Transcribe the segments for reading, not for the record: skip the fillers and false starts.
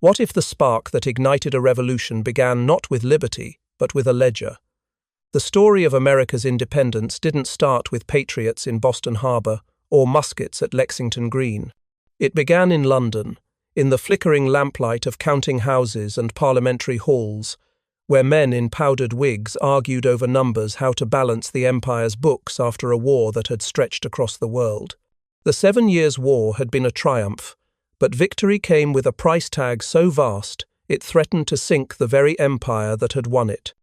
What if the spark that ignited a revolution began not with liberty, but with a ledger? The story of America's independence didn't start with patriots in Boston Harbor or muskets at Lexington Green. It began in London, in the flickering lamplight of counting houses and parliamentary halls, where men in powdered wigs argued over numbers how to balance the empire's books after a war that had stretched across the world. The 7 Years' War had been a triumph, but victory came with a price tag so vast it threatened to sink the very empire that had won it.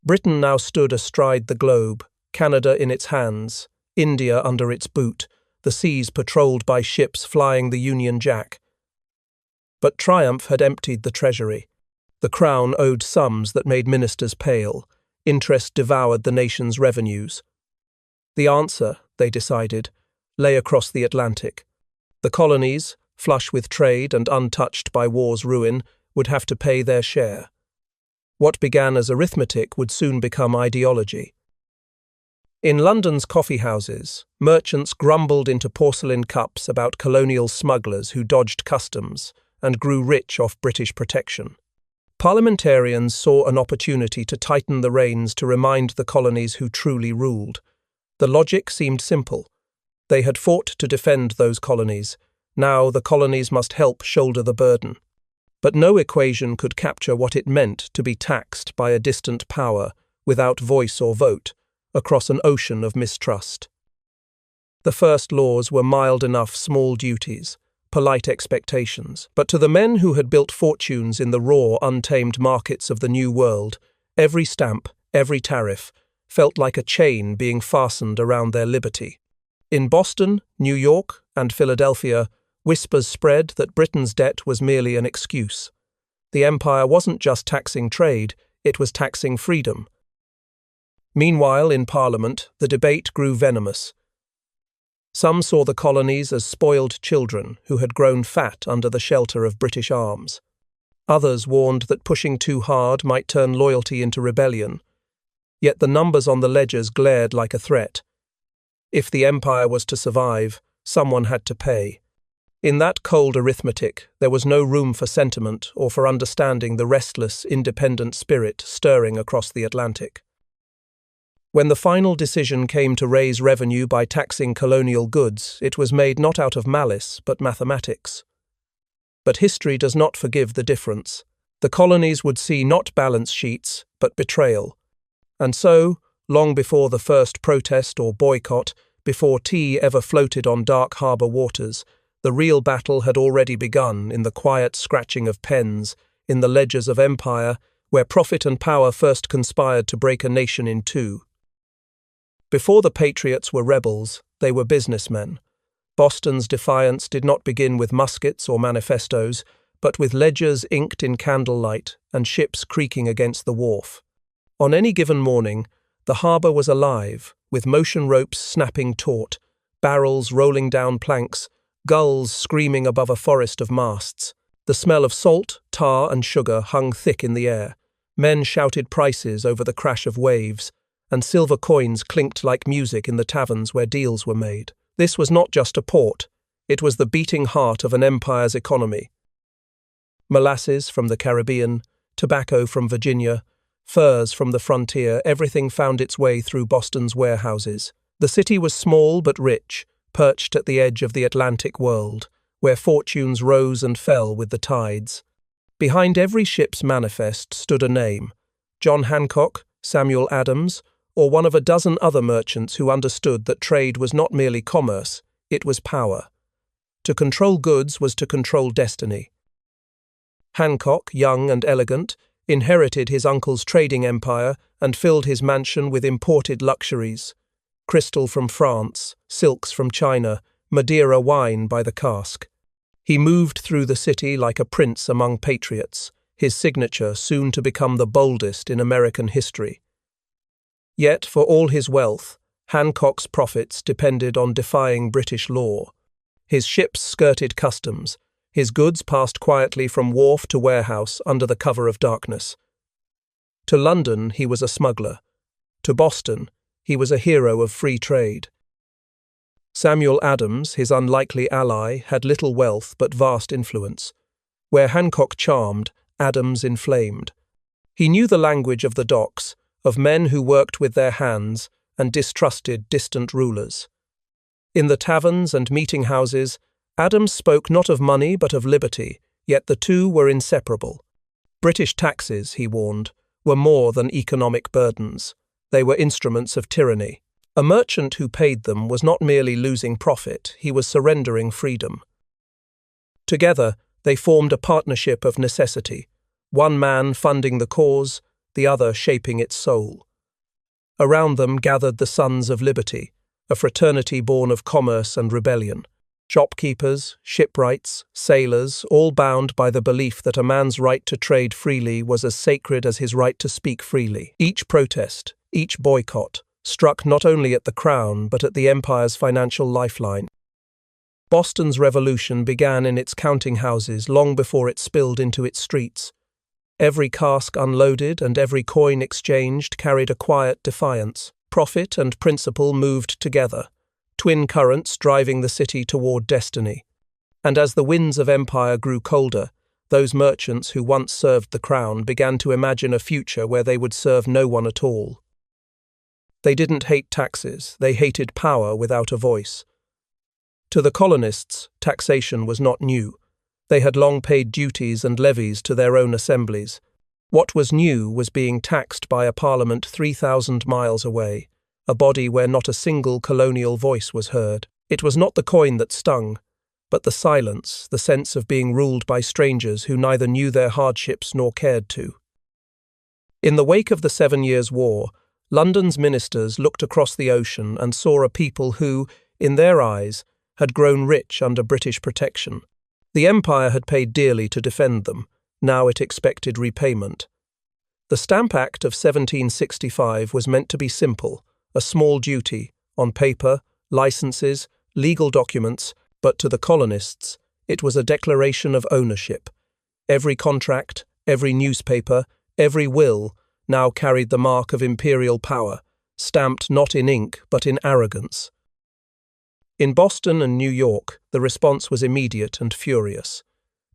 Britain now stood astride the globe, Canada in its hands, India under its boot, the seas patrolled by ships flying the Union Jack. But triumph had emptied the treasury. The crown owed sums that made ministers pale. Interest devoured the nation's revenues. The answer, they decided, lay across the Atlantic. The colonies, flush with trade and untouched by war's ruin, would have to pay their share. What began as arithmetic would soon become ideology. In London's coffee houses, merchants grumbled into porcelain cups about colonial smugglers who dodged customs and grew rich off British protection. Parliamentarians saw an opportunity to tighten the reins to remind the colonies who truly ruled. The logic seemed simple. They had fought to defend those colonies. Now the colonies must help shoulder the burden. But no equation could capture what it meant to be taxed by a distant power, without voice or vote, across an ocean of mistrust. The first laws were mild enough small duties, polite expectations, but to the men who had built fortunes in the raw, untamed markets of the New World, every stamp, every tariff, felt like a chain being fastened around their liberty. In Boston, New York, and Philadelphia, whispers spread that Britain's debt was merely an excuse. The empire wasn't just taxing trade, it was taxing freedom. Meanwhile, in Parliament, the debate grew venomous. Some saw the colonies as spoiled children who had grown fat under the shelter of British arms. Others warned that pushing too hard might turn loyalty into rebellion. Yet the numbers on the ledgers glared like a threat. If the empire was to survive, someone had to pay. In that cold arithmetic, there was no room for sentiment or for understanding the restless, independent spirit stirring across the Atlantic. When the final decision came to raise revenue by taxing colonial goods, it was made not out of malice, but mathematics. But history does not forgive the difference. The colonies would see not balance sheets, but betrayal. And so, long before the first protest or boycott, before tea ever floated on dark harbour waters, the real battle had already begun in the quiet scratching of pens, in the ledgers of empire, where profit and power first conspired to break a nation in two. Before the patriots were rebels, they were businessmen. Boston's defiance did not begin with muskets or manifestos, but with ledgers inked in candlelight and ships creaking against the wharf. On any given morning, the harbour was alive, with motion ropes snapping taut, barrels rolling down planks, gulls screaming above a forest of masts. The smell of salt, tar and sugar hung thick in the air. Men shouted prices over the crash of waves, and silver coins clinked like music in the taverns where deals were made. This was not just a port, it was the beating heart of an empire's economy. Molasses from the Caribbean, tobacco from Virginia, furs from the frontier, everything found its way through Boston's warehouses. The city was small but rich, perched at the edge of the Atlantic world, where fortunes rose and fell with the tides. Behind every ship's manifest stood a name: John Hancock, Samuel Adams, or one of a dozen other merchants who understood that trade was not merely commerce, it was power. To control goods was to control destiny. Hancock, young and elegant, inherited his uncle's trading empire and filled his mansion with imported luxuries: crystal from France, silks from China, Madeira wine by the cask. He moved through the city like a prince among patriots, his signature soon to become the boldest in American history. Yet, for all his wealth, Hancock's profits depended on defying British law. His ships skirted customs. His goods passed quietly from wharf to warehouse under the cover of darkness. To London, he was a smuggler. To Boston, he was a hero of free trade. Samuel Adams, his unlikely ally, had little wealth but vast influence. Where Hancock charmed, Adams inflamed. He knew the language of the docks, of men who worked with their hands and distrusted distant rulers. In the taverns and meeting-houses, Adams spoke not of money but of liberty, yet the two were inseparable. British taxes, he warned, were more than economic burdens. They were instruments of tyranny. A merchant who paid them was not merely losing profit, he was surrendering freedom. Together, they formed a partnership of necessity, one man funding the cause, the other shaping its soul. Around them gathered the Sons of Liberty, a fraternity born of commerce and rebellion. Shopkeepers, shipwrights, sailors, all bound by the belief that a man's right to trade freely was as sacred as his right to speak freely. Each protest, each boycott, struck not only at the crown but at the empire's financial lifeline. Boston's revolution began in its counting houses long before it spilled into its streets. Every cask unloaded and every coin exchanged carried a quiet defiance. Profit and principle moved together, twin currents driving the city toward destiny. And as the winds of empire grew colder, those merchants who once served the crown began to imagine a future where they would serve no one at all. They didn't hate taxes, they hated power without a voice. To the colonists, taxation was not new. They had long paid duties and levies to their own assemblies. What was new was being taxed by a parliament 3,000 miles away, a body where not a single colonial voice was heard. It was not the coin that stung, but the silence, the sense of being ruled by strangers who neither knew their hardships nor cared to. In the wake of the 7 Years' War, London's ministers looked across the ocean and saw a people who, in their eyes, had grown rich under British protection. The Empire had paid dearly to defend them. Now it expected repayment. The Stamp Act of 1765 was meant to be simple, a small duty, on paper, licenses, legal documents, but to the colonists, it was a declaration of ownership. Every contract, every newspaper, every will now carried the mark of imperial power, stamped not in ink but in arrogance. In Boston and New York, the response was immediate and furious.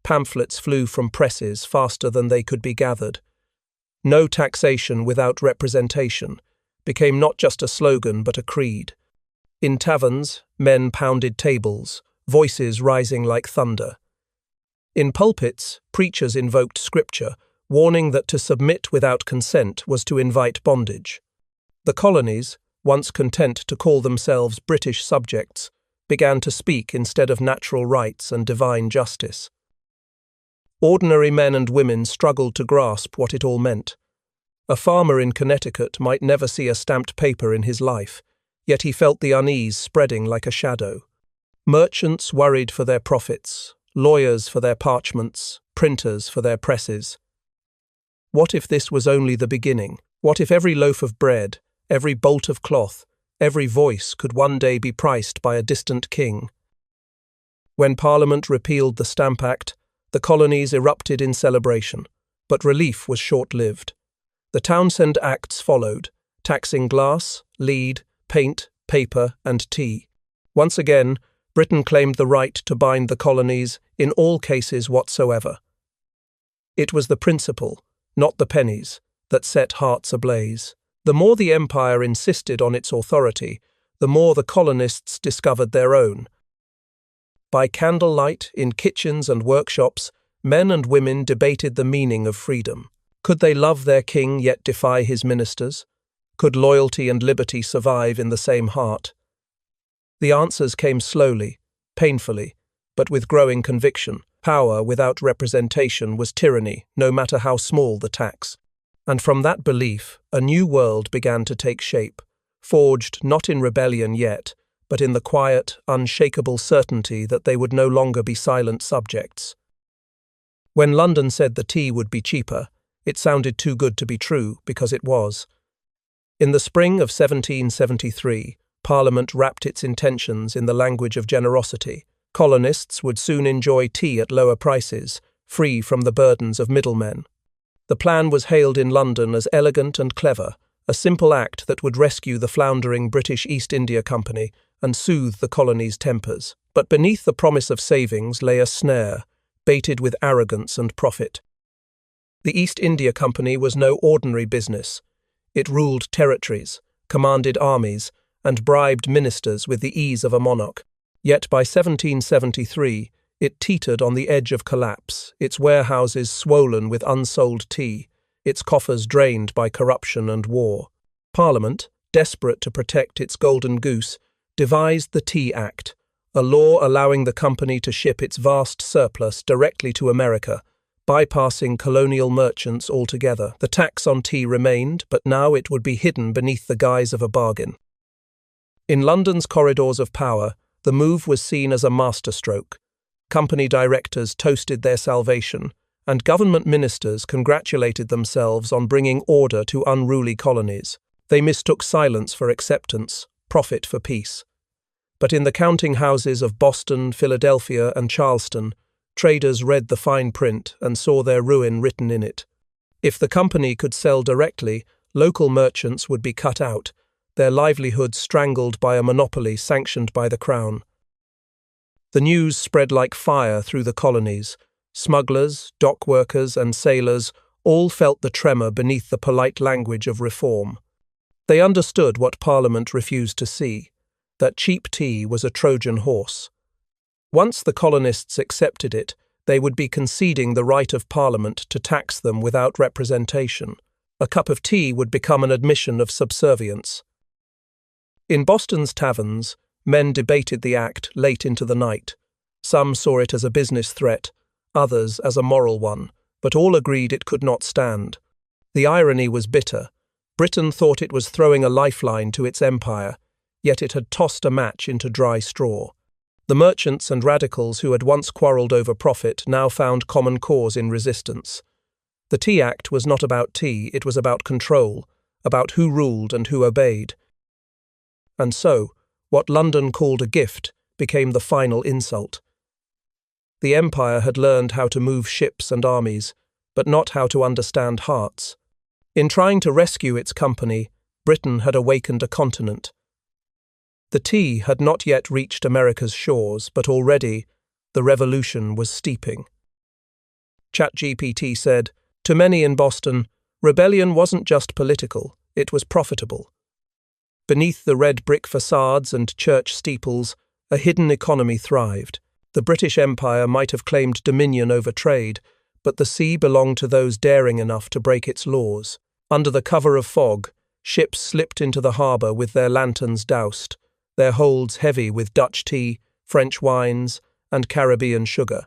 Pamphlets flew from presses faster than they could be gathered. No taxation without representation became not just a slogan but a creed. In taverns, men pounded tables, voices rising like thunder. In pulpits, preachers invoked scripture, warning that to submit without consent was to invite bondage. The colonies, once content to call themselves British subjects, began to speak instead of natural rights and divine justice. Ordinary men and women struggled to grasp what it all meant. A farmer in Connecticut might never see a stamped paper in his life, yet he felt the unease spreading like a shadow. Merchants worried for their profits, lawyers for their parchments, printers for their presses. What if this was only the beginning? What if every loaf of bread, every bolt of cloth, every voice could one day be priced by a distant king? When Parliament repealed the Stamp Act, the colonies erupted in celebration, but relief was short-lived. The Townshend Acts followed, taxing glass, lead, paint, paper, and tea. Once again, Britain claimed the right to bind the colonies in all cases whatsoever. It was the principle, not the pennies, that set hearts ablaze. The more the empire insisted on its authority, the more the colonists discovered their own. By candlelight, in kitchens and workshops, men and women debated the meaning of freedom. Could they love their king yet defy his ministers? Could loyalty and liberty survive in the same heart? The answers came slowly, painfully, but with growing conviction. Power without representation was tyranny, no matter how small the tax. And from that belief, a new world began to take shape, forged not in rebellion yet, but in the quiet, unshakable certainty that they would no longer be silent subjects. When London said the tea would be cheaper, it sounded too good to be true, because it was. In the spring of 1773, Parliament wrapped its intentions in the language of generosity. Colonists would soon enjoy tea at lower prices, free from the burdens of middlemen. The plan was hailed in London as elegant and clever, a simple act that would rescue the floundering British East India Company and soothe the colonies' tempers. But beneath the promise of savings lay a snare, baited with arrogance and profit. The East India Company was no ordinary business. It ruled territories, commanded armies, and bribed ministers with the ease of a monarch. Yet by 1773, it teetered on the edge of collapse, its warehouses swollen with unsold tea, its coffers drained by corruption and war. Parliament, desperate to protect its golden goose, devised the Tea Act, a law allowing the company to ship its vast surplus directly to America, bypassing colonial merchants altogether. The tax on tea remained, but now it would be hidden beneath the guise of a bargain. In London's corridors of power, the move was seen as a masterstroke. Company directors toasted their salvation, and government ministers congratulated themselves on bringing order to unruly colonies. They mistook silence for acceptance, profit for peace. But in the counting houses of Boston, Philadelphia, and Charleston, traders read the fine print and saw their ruin written in it. If the company could sell directly, local merchants would be cut out, their livelihoods strangled by a monopoly sanctioned by the Crown. The news spread like fire through the colonies. Smugglers, dock workers, and sailors all felt the tremor beneath the polite language of reform. They understood what Parliament refused to see, that cheap tea was a Trojan horse. Once the colonists accepted it, they would be conceding the right of Parliament to tax them without representation. A cup of tea would become an admission of subservience. In Boston's taverns, men debated the act late into the night. Some saw it as a business threat, others as a moral one, but all agreed it could not stand. The irony was bitter. Britain thought it was throwing a lifeline to its empire, yet it had tossed a match into dry straw. The merchants and radicals who had once quarrelled over profit now found common cause in resistance. The Tea Act was not about tea, it was about control, about who ruled and who obeyed. And so, what London called a gift became the final insult. The empire had learned how to move ships and armies, but not how to understand hearts. In trying to rescue its company, Britain had awakened a continent. The tea had not yet reached America's shores, but already the revolution was steeping. ChatGPT said, to many in Boston, rebellion wasn't just political, it was profitable. Beneath the red brick facades and church steeples, a hidden economy thrived. The British Empire might have claimed dominion over trade, but the sea belonged to those daring enough to break its laws. Under the cover of fog, ships slipped into the harbour with their lanterns doused, their holds heavy with Dutch tea, French wines, and Caribbean sugar.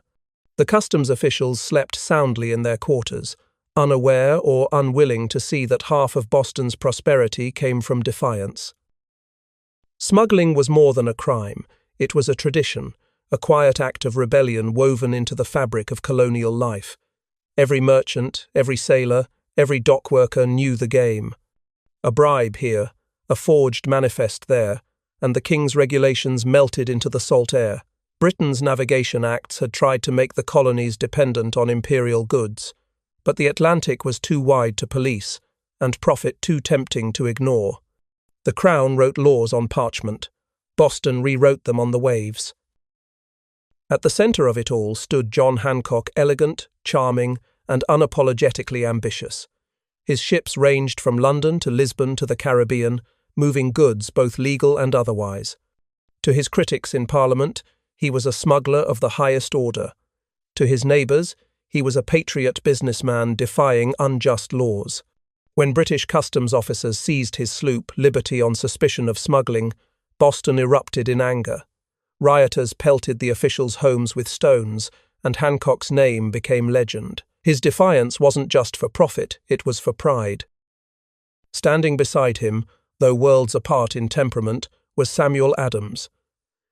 The customs officials slept soundly in their quarters, unaware or unwilling to see that half of Boston's prosperity came from defiance. Smuggling was more than a crime, it was a tradition, a quiet act of rebellion woven into the fabric of colonial life. Every merchant, every sailor, every dock worker knew the game. A bribe here, a forged manifest there, and the king's regulations melted into the salt air. Britain's navigation acts had tried to make the colonies dependent on imperial goods, but the Atlantic was too wide to police, and profit too tempting to ignore. The Crown wrote laws on parchment. Boston rewrote them on the waves. At the centre of it all stood John Hancock, elegant, charming, and unapologetically ambitious. His ships ranged from London to Lisbon to the Caribbean, moving goods both legal and otherwise. To his critics in Parliament, he was a smuggler of the highest order. To his neighbours, he was a patriot businessman defying unjust laws. When British customs officers seized his sloop, Liberty, on suspicion of smuggling, Boston erupted in anger. Rioters pelted the officials' homes with stones, and Hancock's name became legend. His defiance wasn't just for profit, it was for pride. Standing beside him, though worlds apart in temperament, was Samuel Adams.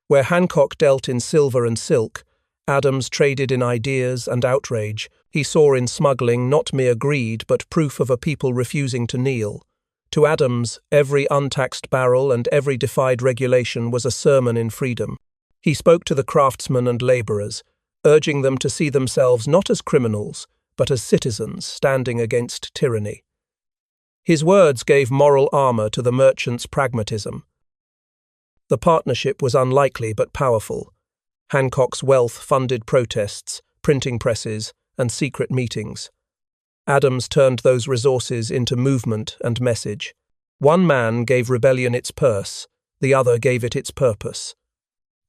Where Hancock dealt in silver and silk, Adams traded in ideas and outrage. He saw in smuggling not mere greed, but proof of a people refusing to kneel. To Adams, every untaxed barrel and every defied regulation was a sermon in freedom. He spoke to the craftsmen and labourers, urging them to see themselves not as criminals, but as citizens standing against tyranny. His words gave moral armour to the merchants' pragmatism. The partnership was unlikely but powerful. Hancock's wealth funded protests, printing presses, and secret meetings. Adams turned those resources into movement and message. One man gave rebellion its purse, the other gave it its purpose.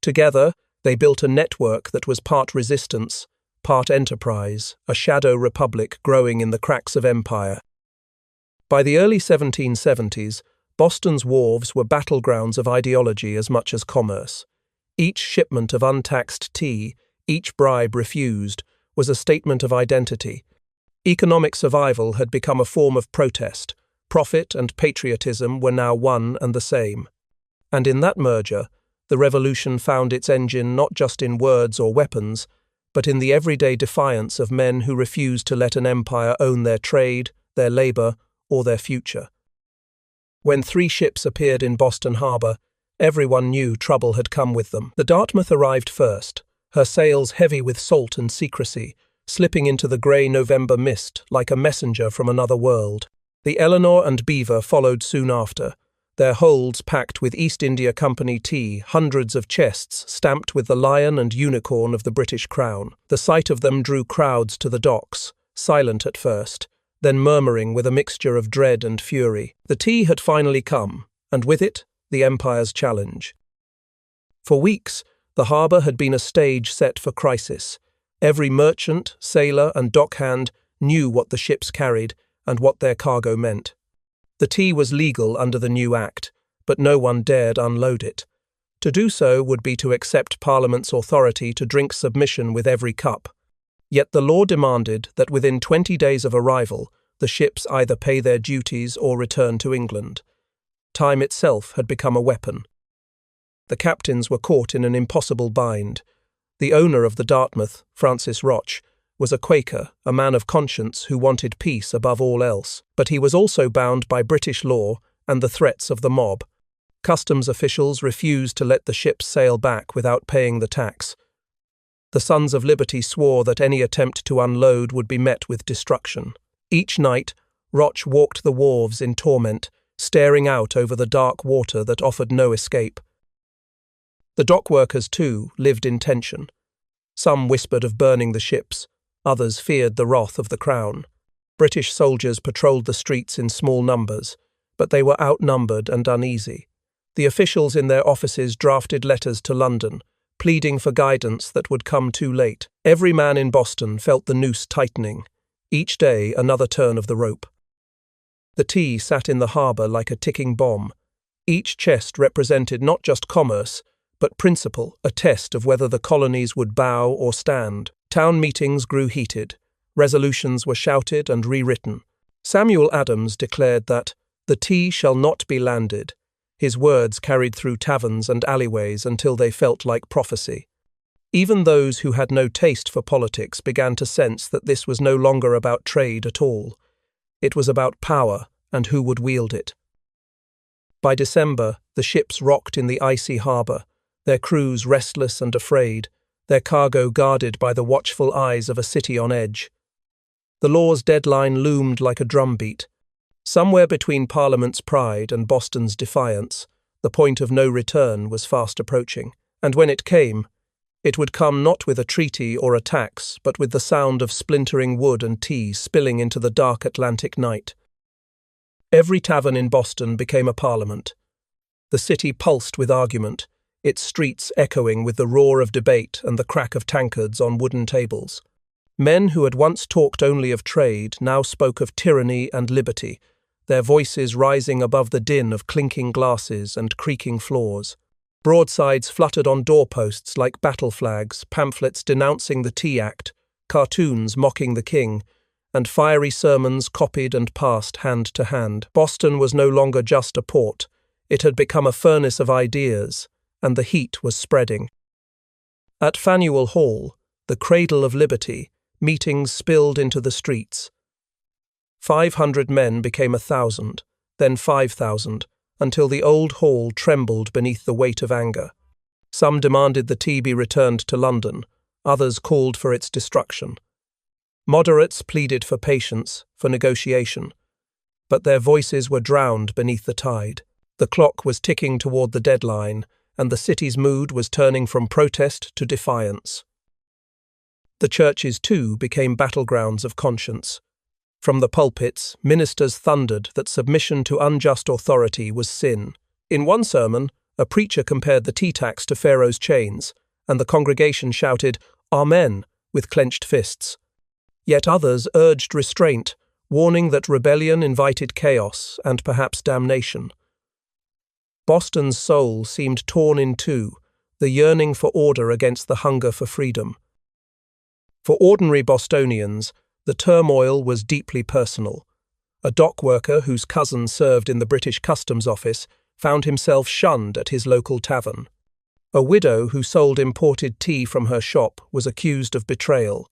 Together, they built a network that was part resistance, part enterprise, a shadow republic growing in the cracks of empire. By the early 1770s, Boston's wharves were battlegrounds of ideology as much as commerce. Each shipment of untaxed tea, each bribe refused, was a statement of identity. Economic survival had become a form of protest. Profit and patriotism were now one and the same. And in that merger, the revolution found its engine not just in words or weapons, but in the everyday defiance of men who refused to let an empire own their trade, their labor, or their future. When 3 ships appeared in Boston Harbor, everyone knew trouble had come with them. The Dartmouth arrived first, her sails heavy with salt and secrecy, slipping into the grey November mist like a messenger from another world. The Eleanor and Beaver followed soon after, their holds packed with East India Company tea, hundreds of chests stamped with the lion and unicorn of the British crown. The sight of them drew crowds to the docks, silent at first, then murmuring with a mixture of dread and fury. The tea had finally come, and with it, the Empire's challenge. For weeks, the harbour had been a stage set for crisis. Every merchant, sailor, and dockhand knew what the ships carried and what their cargo meant. The tea was legal under the new Act, but no one dared unload it. To do so would be to accept Parliament's authority to drink submission with every cup. Yet the law demanded that within 20 days of arrival, the ships either pay their duties or return to England. Time itself had become a weapon. The captains were caught in an impossible bind. The owner of the Dartmouth, Francis Roch, was a Quaker, a man of conscience who wanted peace above all else, but he was also bound by British law and the threats of the mob. Customs officials refused to let the ships sail back without paying the tax. The Sons of Liberty swore that any attempt to unload would be met with destruction. Each night, Roch walked the wharves in torment, staring out over the dark water that offered no escape. The dockworkers, too, lived in tension. Some whispered of burning the ships, others feared the wrath of the Crown. British soldiers patrolled the streets in small numbers, but they were outnumbered and uneasy. The officials in their offices drafted letters to London, pleading for guidance that would come too late. Every man in Boston felt the noose tightening. Each day another turn of the rope. The tea sat in the harbour like a ticking bomb. Each chest represented not just commerce, but principle, a test of whether the colonies would bow or stand. Town meetings grew heated. Resolutions were shouted and rewritten. Samuel Adams declared that the tea shall not be landed. His words carried through taverns and alleyways until they felt like prophecy. Even those who had no taste for politics began to sense that this was no longer about trade at all. It was about power and who would wield it. By December, the ships rocked in the icy harbour, their crews restless and afraid, their cargo guarded by the watchful eyes of a city on edge. The law's deadline loomed like a drumbeat. Somewhere between Parliament's pride and Boston's defiance, the point of no return was fast approaching, and when it came, it would come not with a treaty or a tax, but with the sound of splintering wood and tea spilling into the dark Atlantic night. Every tavern in Boston became a parliament. The city pulsed with argument, its streets echoing with the roar of debate and the crack of tankards on wooden tables. Men who had once talked only of trade now spoke of tyranny and liberty, their voices rising above the din of clinking glasses and creaking floors. Broadsides fluttered on doorposts like battle flags, pamphlets denouncing the Tea Act, cartoons mocking the king, and fiery sermons copied and passed hand to hand. Boston was no longer just a port. It had become a furnace of ideas, and the heat was spreading. At Faneuil Hall, the cradle of liberty, meetings spilled into the streets. 500 men became 1,000, then 5,000, until the old hall trembled beneath the weight of anger. Some demanded the tea be returned to London, others called for its destruction. Moderates pleaded for patience, for negotiation, but their voices were drowned beneath the tide. The clock was ticking toward the deadline, and the city's mood was turning from protest to defiance. The churches, too, became battlegrounds of conscience. From the pulpits, ministers thundered that submission to unjust authority was sin. In one sermon, a preacher compared the tea tax to Pharaoh's chains, and the congregation shouted, "Amen," with clenched fists. Yet others urged restraint, warning that rebellion invited chaos and perhaps damnation. Boston's soul seemed torn in two, the yearning for order against the hunger for freedom. For ordinary Bostonians, the turmoil was deeply personal. A dock worker whose cousin served in the British Customs Office found himself shunned at his local tavern. A widow who sold imported tea from her shop was accused of betrayal.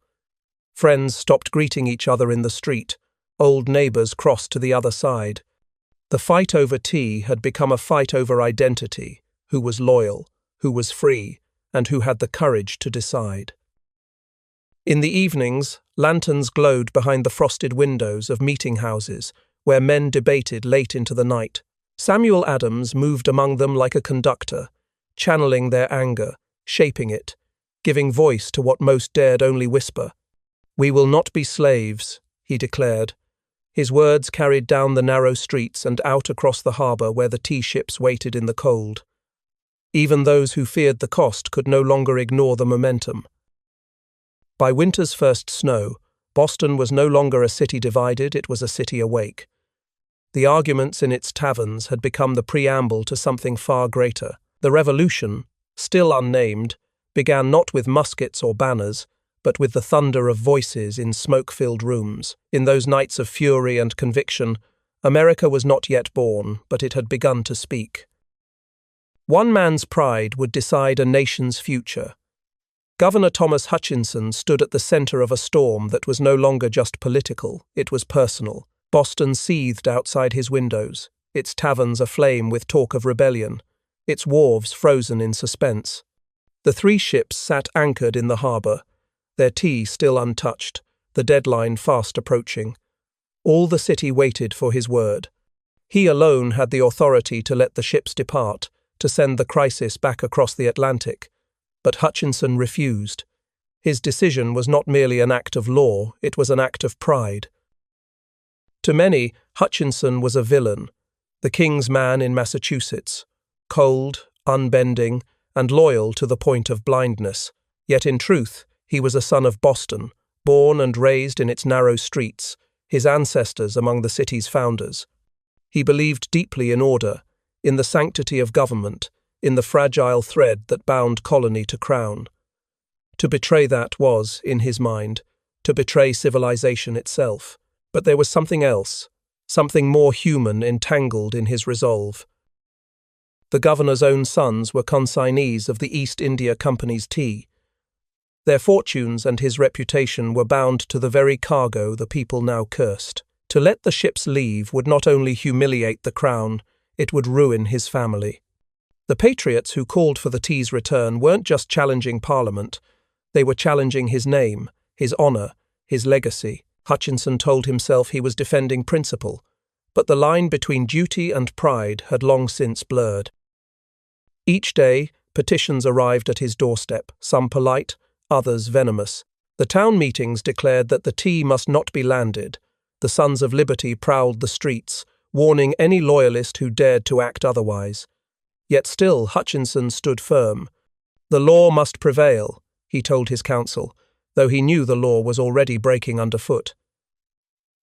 Friends stopped greeting each other in the street. Old neighbours crossed to the other side. The fight over tea had become a fight over identity: who was loyal, who was free, and who had the courage to decide. In the evenings, lanterns glowed behind the frosted windows of meeting houses, where men debated late into the night. Samuel Adams moved among them like a conductor, channeling their anger, shaping it, giving voice to what most dared only whisper. "We will not be slaves," he declared. His words carried down the narrow streets and out across the harbour where the tea ships waited in the cold. Even those who feared the cost could no longer ignore the momentum. By winter's first snow, Boston was no longer a city divided, it was a city awake. The arguments in its taverns had become the preamble to something far greater. The revolution, still unnamed, began not with muskets or banners, but with the thunder of voices in smoke-filled rooms. In those nights of fury and conviction, America was not yet born, but it had begun to speak. One man's pride would decide a nation's future. Governor Thomas Hutchinson stood at the center of a storm that was no longer just political, it was personal. Boston seethed outside his windows, its taverns aflame with talk of rebellion, its wharves frozen in suspense. The three ships sat anchored in the harbor, their tea still untouched, the deadline fast approaching. All the city waited for his word. He alone had the authority to let the ships depart, to send the crisis back across the Atlantic. But Hutchinson refused. His decision was not merely an act of law, it was an act of pride. To many, Hutchinson was a villain, the king's man in Massachusetts, cold, unbending, and loyal to the point of blindness. Yet in truth, he was a son of Boston, born and raised in its narrow streets, his ancestors among the city's founders. He believed deeply in order, in the sanctity of government, in the fragile thread that bound colony to crown. To betray that was, in his mind, to betray civilization itself. But there was something else, something more human entangled in his resolve. The governor's own sons were consignees of the East India Company's tea. Their fortunes and his reputation were bound to the very cargo the people now cursed. To let the ships leave would not only humiliate the crown, it would ruin his family. The patriots who called for the tea's return weren't just challenging Parliament, they were challenging his name, his honour, his legacy. Hutchinson told himself he was defending principle, but the line between duty and pride had long since blurred. Each day, petitions arrived at his doorstep, some polite, others venomous. The town meetings declared that the tea must not be landed. The Sons of Liberty prowled the streets, warning any loyalist who dared to act otherwise. Yet still Hutchinson stood firm. The law must prevail, he told his council, though he knew the law was already breaking underfoot.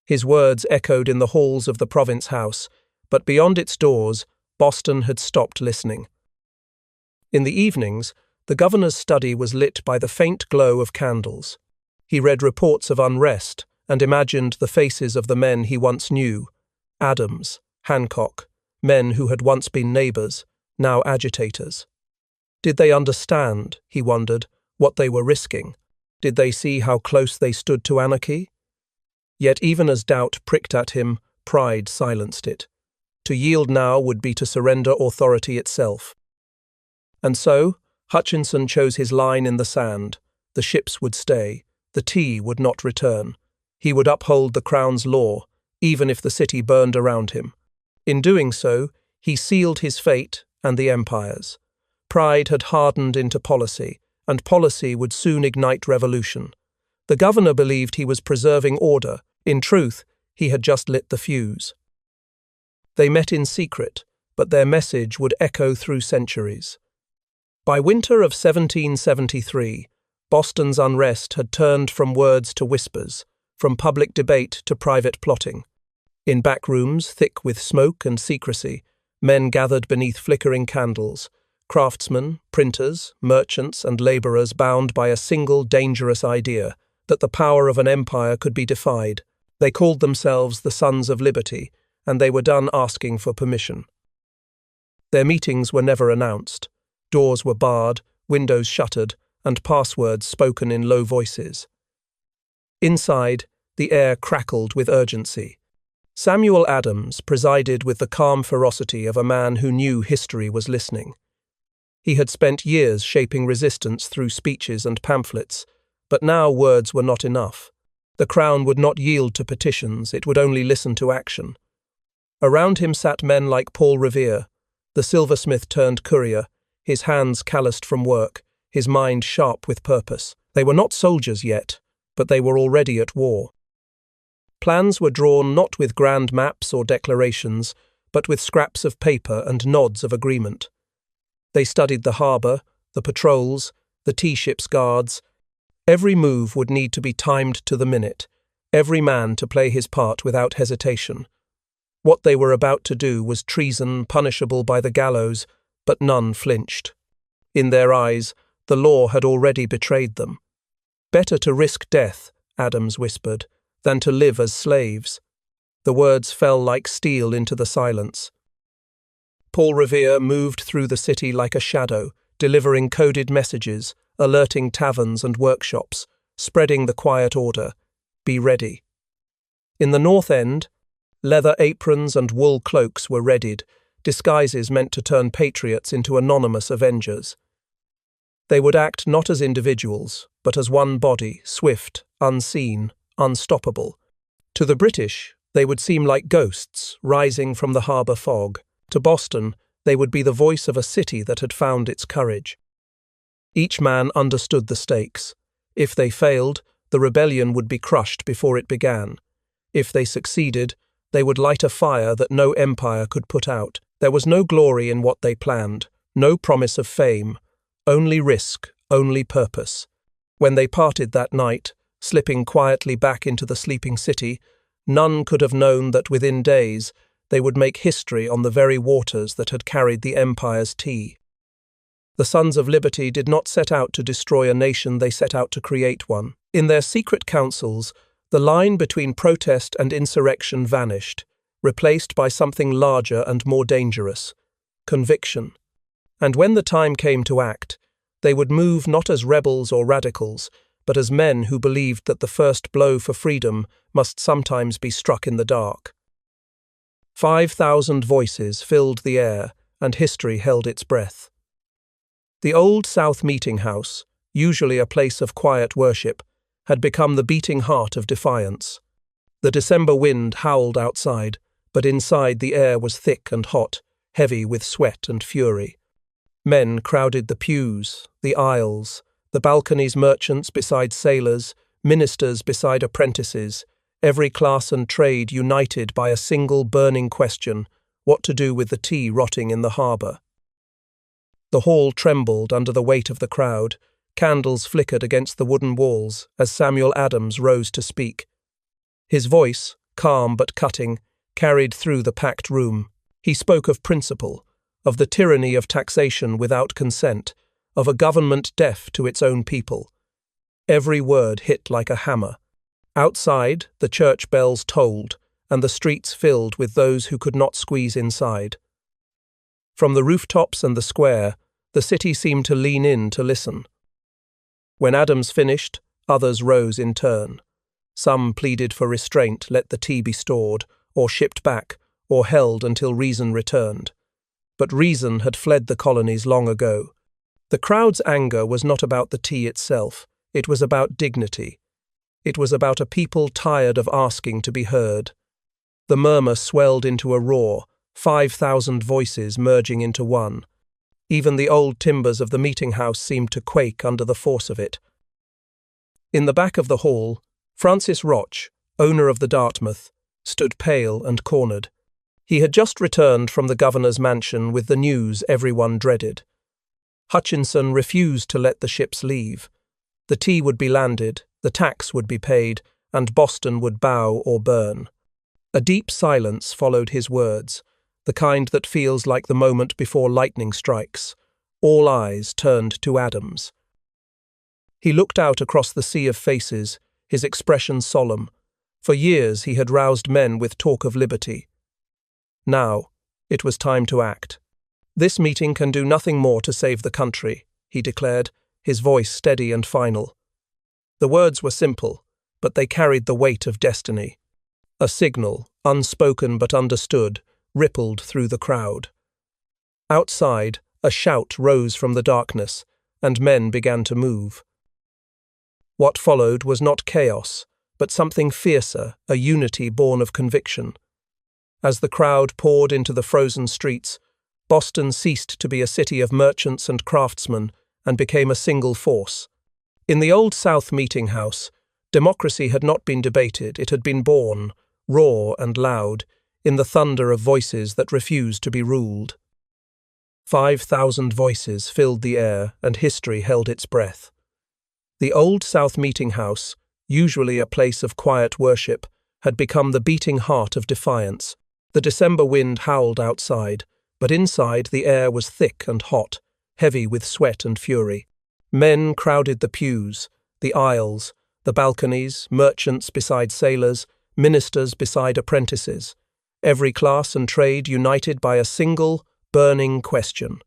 His words echoed in the halls of the Province House, but beyond its doors, Boston had stopped listening. In the evenings, the governor's study was lit by the faint glow of candles. He read reports of unrest and imagined the faces of the men he once knew: Adams, Hancock, men who had once been neighbours, now agitators. Did they understand, he wondered, what they were risking? Did they see how close they stood to anarchy? Yet even as doubt pricked at him, pride silenced it. To yield now would be to surrender authority itself. And so, Hutchinson chose his line in the sand. The ships would stay. The tea would not return. He would uphold the Crown's law, even if the city burned around him. In doing so, he sealed his fate and the Empire's. Pride had hardened into policy, and policy would soon ignite revolution. The governor believed he was preserving order. In truth, he had just lit the fuse. They met in secret, but their message would echo through centuries. By winter of 1773, Boston's unrest had turned from words to whispers, from public debate to private plotting. In back rooms, thick with smoke and secrecy, men gathered beneath flickering candles, craftsmen, printers, merchants, and labourers bound by a single dangerous idea, that the power of an empire could be defied. They called themselves the Sons of Liberty, and they were done asking for permission. Their meetings were never announced. Doors were barred, windows shuttered, and passwords spoken in low voices. Inside, the air crackled with urgency. Samuel Adams presided with the calm ferocity of a man who knew history was listening. He had spent years shaping resistance through speeches and pamphlets, but now words were not enough. The Crown would not yield to petitions, it would only listen to action. Around him sat men like Paul Revere, the silversmith turned courier, his hands calloused from work, his mind sharp with purpose. They were not soldiers yet, but they were already at war. Plans were drawn not with grand maps or declarations, but with scraps of paper and nods of agreement. They studied the harbour, the patrols, the tea-ships' guards. Every move would need to be timed to the minute, every man to play his part without hesitation. What they were about to do was treason punishable by the gallows, but none flinched. In their eyes, the law had already betrayed them. Better to risk death, Adams whispered, than to live as slaves. The words fell like steel into the silence. Paul Revere moved through the city like a shadow, delivering coded messages, alerting taverns and workshops, spreading the quiet order. Be ready. In the North End, leather aprons and wool cloaks were readied, disguises meant to turn patriots into anonymous avengers. They would act not as individuals, but as one body, swift, unseen, unstoppable. To the British, they would seem like ghosts rising from the harbour fog. To Boston, they would be the voice of a city that had found its courage. Each man understood the stakes. If they failed, the rebellion would be crushed before it began. If they succeeded, they would light a fire that no empire could put out. There was no glory in what they planned, no promise of fame, only risk, only purpose. When they parted that night, slipping quietly back into the sleeping city, none could have known that within days they would make history on the very waters that had carried the empire's tea. The Sons of Liberty did not set out to destroy a nation, they set out to create one. In their secret councils, the line between protest and insurrection vanished, replaced by something larger and more dangerous: conviction. And when the time came to act, they would move not as rebels or radicals, but as men who believed that the first blow for freedom must sometimes be struck in the dark. 5,000 voices filled the air, and history held its breath. The old South Meeting House, usually a place of quiet worship, had become the beating heart of defiance. The December wind howled outside, but inside the air was thick and hot, heavy with sweat and fury. Men crowded the pews, the aisles, the balconies, merchants beside sailors, ministers beside apprentices, every class and trade united by a single burning question: what to do with the tea rotting in the harbour. The hall trembled under the weight of the crowd. Candles flickered against the wooden walls as Samuel Adams rose to speak. His voice, calm but cutting, carried through the packed room. He spoke of principle, of the tyranny of taxation without consent, of a government deaf to its own people. Every word hit like a hammer. Outside, the church bells tolled, and the streets filled with those who could not squeeze inside. From the rooftops and the square, the city seemed to lean in to listen. When Adams finished, others rose in turn. Some pleaded for restraint, let the tea be stored, or shipped back, or held until reason returned. But reason had fled the colonies long ago. The crowd's anger was not about the tea itself, it was about dignity. It was about a people tired of asking to be heard. The murmur swelled into a roar, 5,000 voices merging into one. Even the old timbers of the meeting house seemed to quake under the force of it. In the back of the hall, Francis Roch, owner of the Dartmouth, stood pale and cornered. He had just returned from the governor's mansion with the news everyone dreaded. Hutchinson refused to let the ships leave. The tea would be landed, the tax would be paid, and Boston would bow or burn. A deep silence followed his words, the kind that feels like the moment before lightning strikes. All eyes turned to Adams. He looked out across the sea of faces, his expression solemn. For years he had roused men with talk of liberty. Now, it was time to act. "This meeting can do nothing more to save the country," he declared, his voice steady and final. The words were simple, but they carried the weight of destiny. A signal, unspoken but understood, rippled through the crowd. Outside, a shout rose from the darkness, and men began to move. What followed was not chaos, but something fiercer, a unity born of conviction. As the crowd poured into the frozen streets, Boston ceased to be a city of merchants and craftsmen and became a single force. In the Old South Meeting House, democracy had not been debated, it had been born, raw and loud, in the thunder of voices that refused to be ruled. 5,000 voices filled the air, and history held its breath. The Old South Meeting House, usually a place of quiet worship, had become the beating heart of defiance. The December wind howled outside, but inside the air was thick and hot, heavy with sweat and fury. Men crowded the pews, the aisles, the balconies, merchants beside sailors, ministers beside apprentices, every class and trade united by a single, burning question: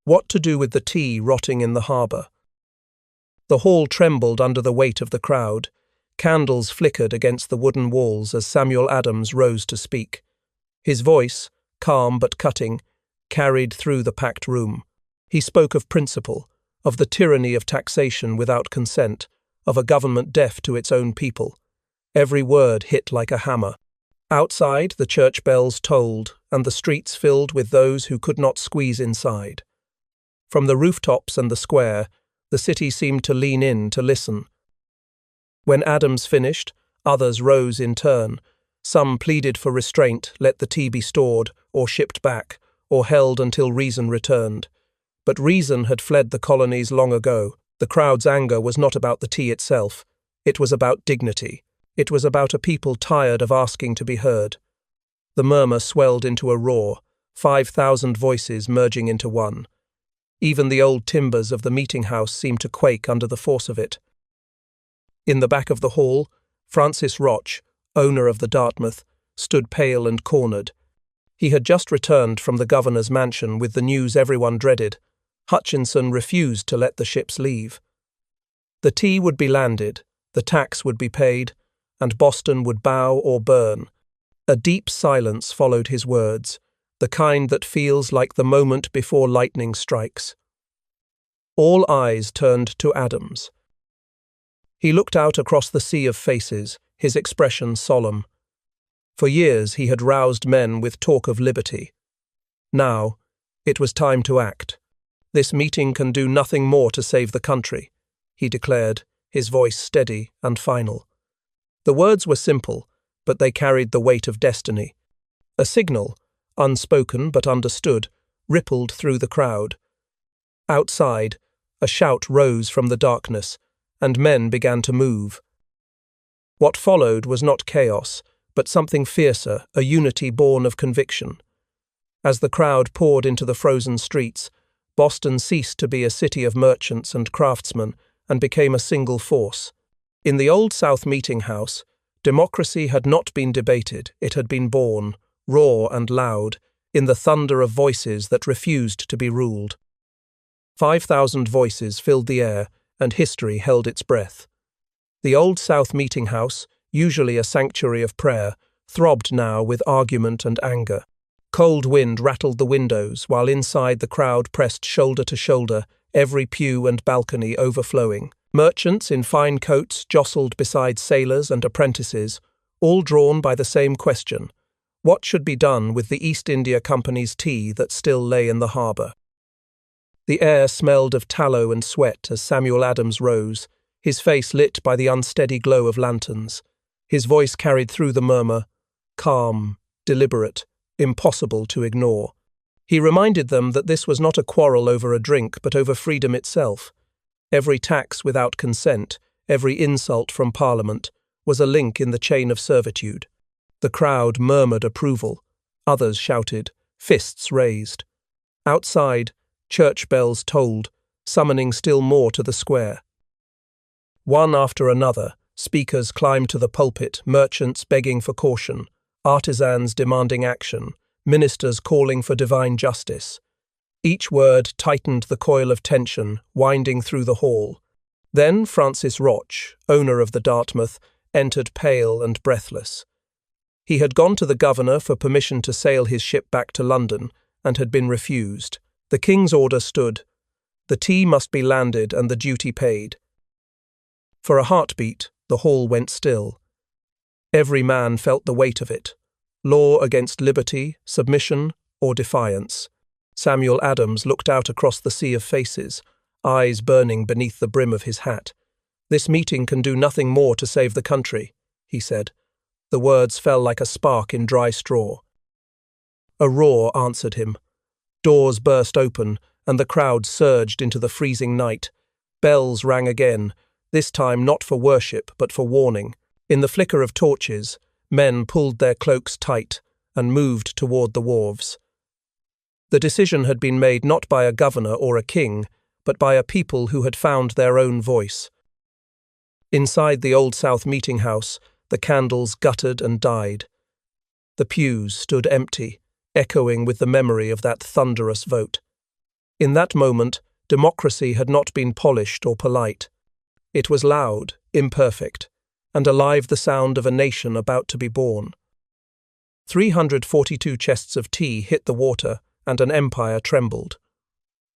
what to do with the tea rotting in the harbour? The hall trembled under the weight of the crowd. Candles flickered against the wooden walls as Samuel Adams rose to speak. His voice, calm but cutting, carried through the packed room. He spoke of principle, of the tyranny of taxation without consent, of a government deaf to its own people. Every word hit like a hammer. Outside, the church bells tolled, and the streets filled with those who could not squeeze inside. From the rooftops and the square, the city seemed to lean in to listen. When Adams finished, others rose in turn. Some pleaded for restraint, let the tea be stored, or shipped back, or held until reason returned. But reason had fled the colonies long ago. The crowd's anger was not about the tea itself. It was about dignity. It was about a people tired of asking to be heard. The murmur swelled into a roar, 5,000 voices merging into one. Even the old timbers of the meeting house seemed to quake under the force of it. In the back of the hall, Francis Roch, owner of the Dartmouth, stood pale and cornered. He had just returned from the governor's mansion with the news everyone dreaded. Hutchinson refused to let the ships leave. The tea would be landed, the tax would be paid, and Boston would bow or burn. A deep silence followed his words, the kind that feels like the moment before lightning strikes. All eyes turned to Adams. He looked out across the sea of faces, his expression solemn. For years he had roused men with talk of liberty. Now, it was time to act. "This meeting can do nothing more to save the country," he declared, his voice steady and final. The words were simple, but they carried the weight of destiny. A signal, unspoken but understood, rippled through the crowd. Outside, a shout rose from the darkness, and men began to move. What followed was not chaos, but something fiercer, a unity born of conviction. As the crowd poured into the frozen streets, Boston ceased to be a city of merchants and craftsmen and became a single force. In the Old South Meeting House, democracy had not been debated, it had been born, raw and loud, in the thunder of voices that refused to be ruled. 5,000 voices filled the air, and history held its breath. The Old South Meeting House, usually a sanctuary of prayer, throbbed now with argument and anger. Cold wind rattled the windows, while inside the crowd pressed shoulder to shoulder, every pew and balcony overflowing. Merchants in fine coats jostled beside sailors and apprentices, all drawn by the same question: what should be done with the East India Company's tea that still lay in the harbour? The air smelled of tallow and sweat as Samuel Adams rose, his face lit by the unsteady glow of lanterns. His voice carried through the murmur, calm, deliberate, impossible to ignore. He reminded them that this was not a quarrel over a drink, but over freedom itself. Every tax without consent, every insult from Parliament, was a link in the chain of servitude. The crowd murmured approval. Others shouted, fists raised. Outside, church bells tolled, summoning still more to the square. One after another, speakers climbed to the pulpit, merchants begging for caution, artisans demanding action, ministers calling for divine justice. Each word tightened the coil of tension, winding through the hall. Then Francis Roch, owner of the Dartmouth, entered pale and breathless. He had gone to the governor for permission to sail his ship back to London, and had been refused. The king's order stood. The tea must be landed and the duty paid. For a heartbeat, the hall went still. Every man felt the weight of it. Law against liberty, submission, or defiance. Samuel Adams looked out across the sea of faces, eyes burning beneath the brim of his hat. "This meeting can do nothing more to save the country," he said. The words fell like a spark in dry straw. A roar answered him. Doors burst open, and the crowd surged into the freezing night. Bells rang again, this time not for worship but for warning. In the flicker of torches, men pulled their cloaks tight and moved toward the wharves. The decision had been made not by a governor or a king, but by a people who had found their own voice. Inside the Old South meeting house, the candles guttered and died. The pews stood empty, echoing with the memory of that thunderous vote. In that moment, democracy had not been polished or polite. It was loud, imperfect, and alive the sound of a nation about to be born. 342 chests of tea hit the water, and an empire trembled.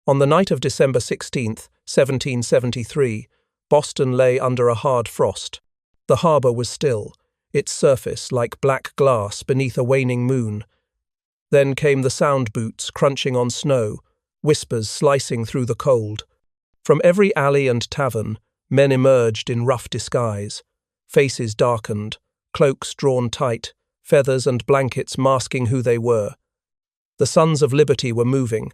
On the night of December 16th, 1773, Boston lay under a hard frost. The harbour was still, its surface like black glass beneath a waning moon. Then came the sound boots crunching on snow, whispers slicing through the cold. From every alley and tavern, men emerged in rough disguise, faces darkened, cloaks drawn tight, feathers and blankets masking who they were. The Sons of Liberty were moving.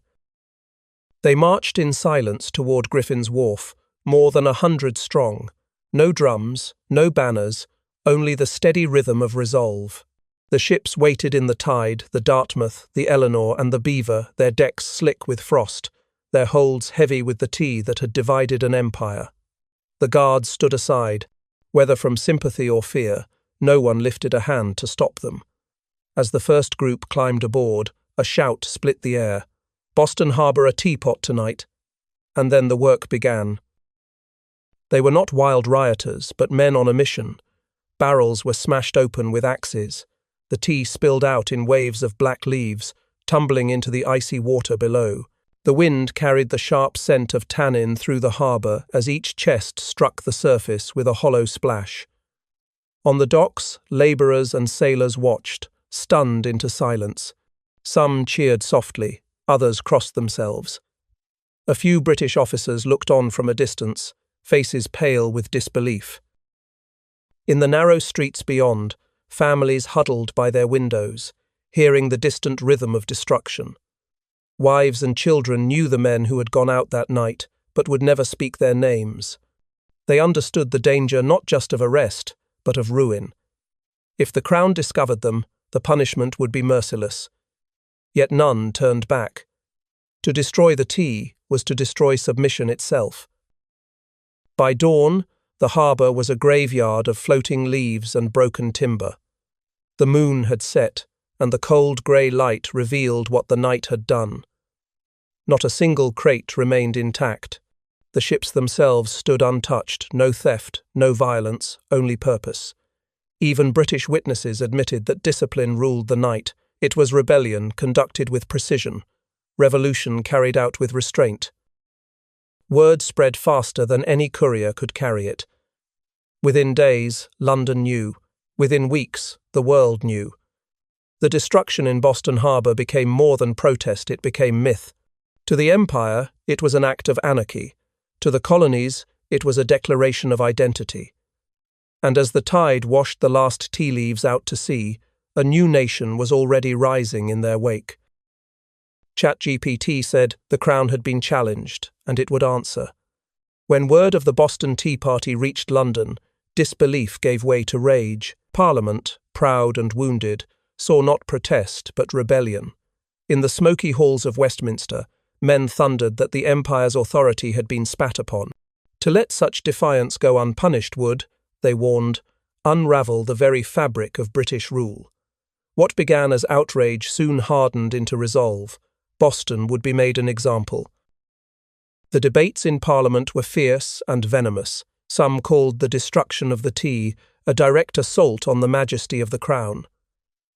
They marched in silence toward Griffin's Wharf, more than 100 strong. No drums, no banners, only the steady rhythm of resolve. The ships waited in the tide, the Dartmouth, the Eleanor and the Beaver, their decks slick with frost, their holds heavy with the tea that had divided an empire. The guards stood aside. Whether from sympathy or fear, no one lifted a hand to stop them. As the first group climbed aboard, a shout split the air. "Boston Harbour a teapot tonight." And then the work began. They were not wild rioters, but men on a mission. Barrels were smashed open with axes. The tea spilled out in waves of black leaves, tumbling into the icy water below. The wind carried the sharp scent of tannin through the harbour as each chest struck the surface with a hollow splash. On the docks, labourers and sailors watched, stunned into silence. Some cheered softly, others crossed themselves. A few British officers looked on from a distance, faces pale with disbelief. In the narrow streets beyond, families huddled by their windows, hearing the distant rhythm of destruction. Wives and children knew the men who had gone out that night, but would never speak their names. They understood the danger not just of arrest, but of ruin. If the Crown discovered them, the punishment would be merciless. Yet none turned back. To destroy the tea was to destroy submission itself. By dawn, the harbour was a graveyard of floating leaves and broken timber. The moon had set, and the cold grey light revealed what the night had done. Not a single crate remained intact. The ships themselves stood untouched, no theft, no violence, only purpose. Even British witnesses admitted that discipline ruled the night. It was rebellion conducted with precision, revolution carried out with restraint. Word spread faster than any courier could carry it. Within days, London knew. Within weeks, the world knew. The destruction in Boston Harbour became more than protest, it became myth. To the Empire, it was an act of anarchy. To the colonies, it was a declaration of identity. And as the tide washed the last tea leaves out to sea, a new nation was already rising in their wake. ChatGPT said the Crown had been challenged, and it would answer. When word of the Boston Tea Party reached London, disbelief gave way to rage. Parliament, proud and wounded, saw not protest but rebellion. In the smoky halls of Westminster, men thundered that the Empire's authority had been spat upon. To let such defiance go unpunished would, they warned, unravel the very fabric of British rule. What began as outrage soon hardened into resolve. Boston would be made an example. The debates in Parliament were fierce and venomous. Some called the destruction of the tea a direct assault on the majesty of the Crown.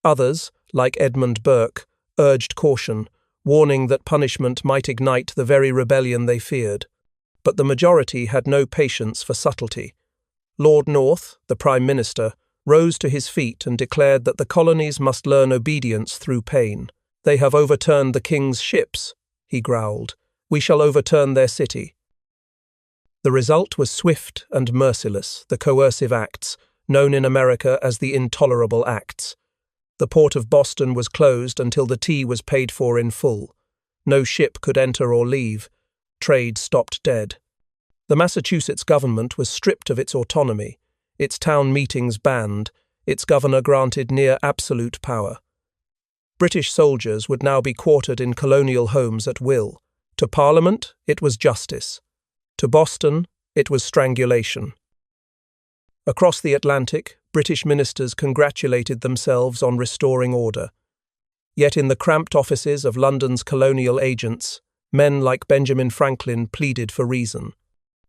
Others, like Edmund Burke, urged caution, warning that punishment might ignite the very rebellion they feared. But the majority had no patience for subtlety. Lord North, the Prime Minister, rose to his feet and declared that the colonies must learn obedience through pain. "They have overturned the King's ships," he growled. "We shall overturn their city." The result was swift and merciless, the coercive acts, known in America as the Intolerable Acts. The port of Boston was closed until the tea was paid for in full. No ship could enter or leave. Trade stopped dead. The Massachusetts government was stripped of its autonomy, its town meetings banned, its governor granted near absolute power. British soldiers would now be quartered in colonial homes at will. To Parliament, it was justice. To Boston, it was strangulation. Across the Atlantic, British ministers congratulated themselves on restoring order. Yet in the cramped offices of London's colonial agents, men like Benjamin Franklin pleaded for reason.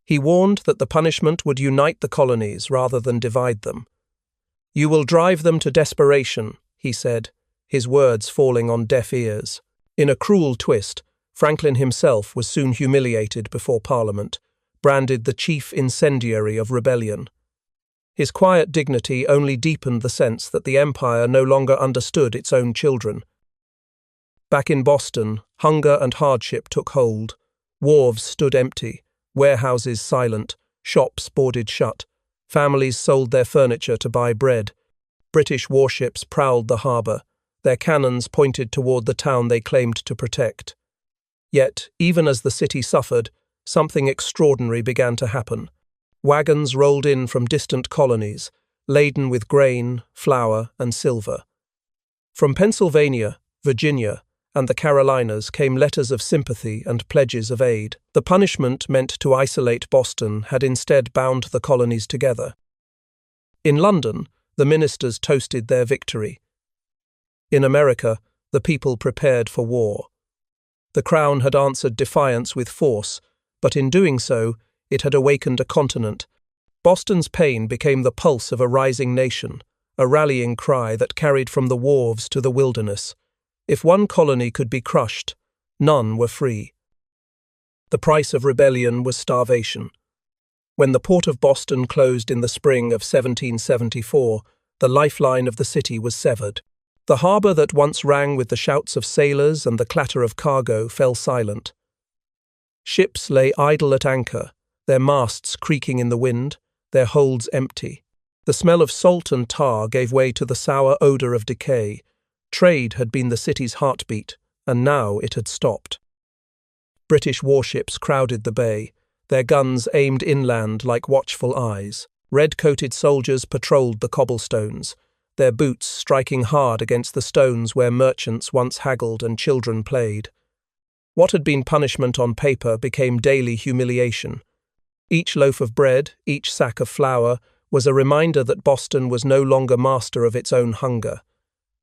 He warned that the punishment would unite the colonies rather than divide them. "You will drive them to desperation," he said, his words falling on deaf ears. In a cruel twist, Franklin himself was soon humiliated before Parliament, branded the chief incendiary of rebellion. His quiet dignity only deepened the sense that the Empire no longer understood its own children. Back in Boston, hunger and hardship took hold. Wharves stood empty, warehouses silent, shops boarded shut. Families sold their furniture to buy bread. British warships prowled the harbour. Their cannons pointed toward the town they claimed to protect. Yet, even as the city suffered, something extraordinary began to happen. Wagons rolled in from distant colonies, laden with grain, flour, and silver. From Pennsylvania, Virginia, and the Carolinas came letters of sympathy and pledges of aid. The punishment meant to isolate Boston had instead bound the colonies together. In London, the ministers toasted their victory. In America, the people prepared for war. The Crown had answered defiance with force, but in doing so, it had awakened a continent. Boston's pain became the pulse of a rising nation, a rallying cry that carried from the wharves to the wilderness. If one colony could be crushed, none were free. The price of rebellion was starvation. When the port of Boston closed in the spring of 1774, the lifeline of the city was severed. The harbour that once rang with the shouts of sailors and the clatter of cargo fell silent. Ships lay idle at anchor, their masts creaking in the wind, their holds empty. The smell of salt and tar gave way to the sour odour of decay. Trade had been the city's heartbeat, and now it had stopped. British warships crowded the bay, their guns aimed inland like watchful eyes. Red-coated soldiers patrolled the cobblestones, their boots striking hard against the stones where merchants once haggled and children played. What had been punishment on paper became daily humiliation. Each loaf of bread, each sack of flour, was a reminder that Boston was no longer master of its own hunger.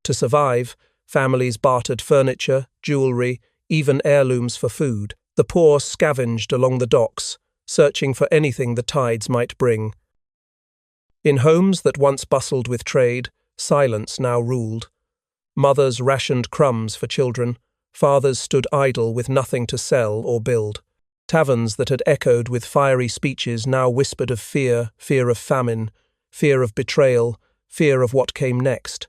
To survive, families bartered furniture, jewellery, even heirlooms for food. The poor scavenged along the docks, searching for anything the tides might bring. In homes that once bustled with trade, silence now ruled. Mothers rationed crumbs for children, fathers stood idle with nothing to sell or build. Taverns that had echoed with fiery speeches now whispered of fear, fear of famine, fear of betrayal, fear of what came next.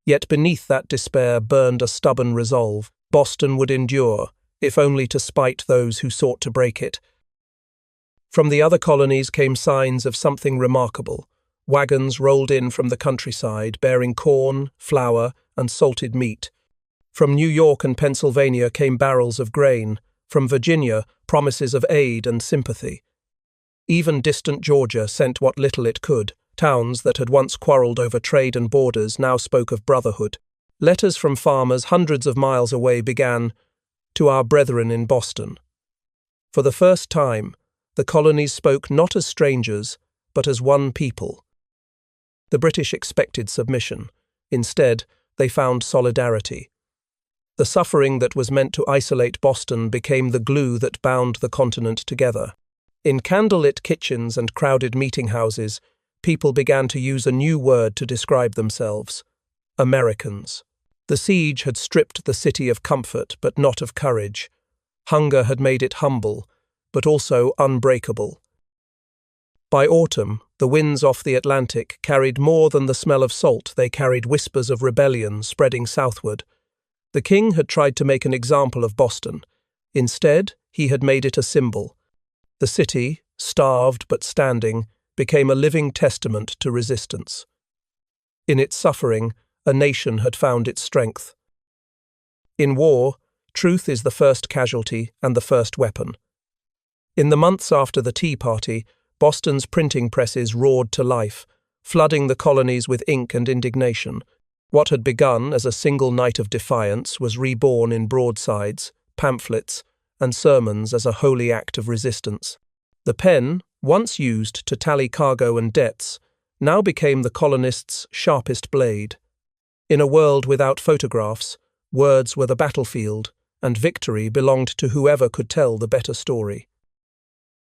Yet beneath that despair burned a stubborn resolve. Boston would endure, if only to spite those who sought to break it. From the other colonies came signs of something remarkable. Wagons rolled in from the countryside, bearing corn, flour, and salted meat. From New York and Pennsylvania came barrels of grain. From Virginia, promises of aid and sympathy. Even distant Georgia sent what little it could. Towns that had once quarreled over trade and borders now spoke of brotherhood. Letters from farmers hundreds of miles away began, "To our brethren in Boston." For the first time, the colonies spoke not as strangers, but as one people. The British expected submission. Instead, they found solidarity. The suffering that was meant to isolate Boston became the glue that bound the continent together. In candlelit kitchens and crowded meeting houses, people began to use a new word to describe themselves: Americans. The siege had stripped the city of comfort, but not of courage. Hunger had made it humble, but also unbreakable. By autumn, the winds off the Atlantic carried more than the smell of salt. They carried whispers of rebellion spreading southward. The king had tried to make an example of Boston. Instead, he had made it a symbol. The city, starved but standing, became a living testament to resistance. In its suffering, a nation had found its strength. In war, truth is the first casualty and the first weapon. In the months after the Tea Party, Boston's printing presses roared to life, flooding the colonies with ink and indignation. What had begun as a single night of defiance was reborn in broadsides, pamphlets, and sermons as a holy act of resistance. The pen, once used to tally cargo and debts, now became the colonists' sharpest blade. In a world without photographs, words were the battlefield, and victory belonged to whoever could tell the better story.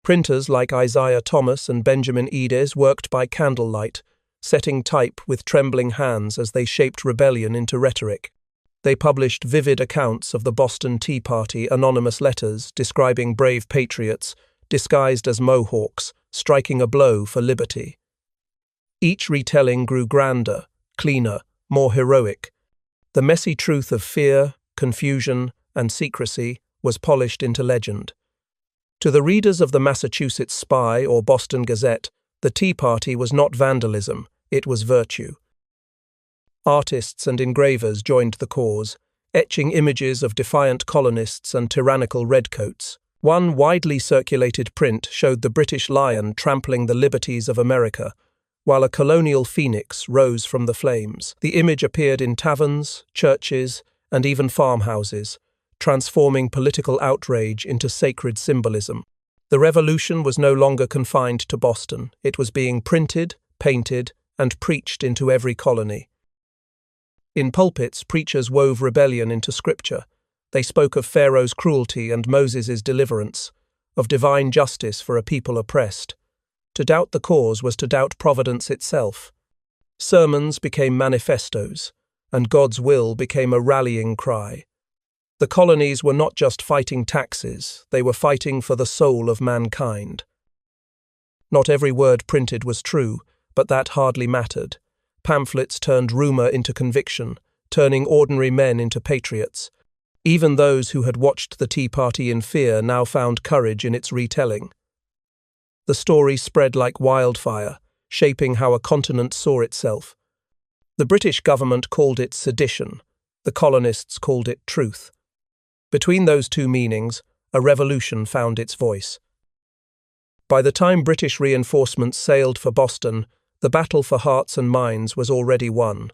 Printers like Isaiah Thomas and Benjamin Edes worked by candlelight, setting type with trembling hands as they shaped rebellion into rhetoric. They published vivid accounts of the Boston Tea Party, anonymous letters describing brave patriots, disguised as Mohawks, striking a blow for liberty. Each retelling grew grander, cleaner, more heroic. The messy truth of fear, confusion, and secrecy was polished into legend. To the readers of the Massachusetts Spy or Boston Gazette, the Tea Party was not vandalism, it was virtue. Artists and engravers joined the cause, etching images of defiant colonists and tyrannical redcoats. One widely circulated print showed the British lion trampling the liberties of America, while a colonial phoenix rose from the flames. The image appeared in taverns, churches, and even farmhouses, transforming political outrage into sacred symbolism. The revolution was no longer confined to Boston. It was being printed, painted, and preached into every colony. In pulpits, preachers wove rebellion into scripture. They spoke of Pharaoh's cruelty and Moses' deliverance, of divine justice for a people oppressed. To doubt the cause was to doubt providence itself. Sermons became manifestos, and God's will became a rallying cry. The colonies were not just fighting taxes, they were fighting for the soul of mankind. Not every word printed was true, but that hardly mattered. Pamphlets turned rumour into conviction, turning ordinary men into patriots. Even those who had watched the Tea Party in fear now found courage in its retelling. The story spread like wildfire, shaping how a continent saw itself. The British government called it sedition, the colonists called it truth. Between those two meanings, a revolution found its voice. By the time British reinforcements sailed for Boston, the battle for hearts and minds was already won.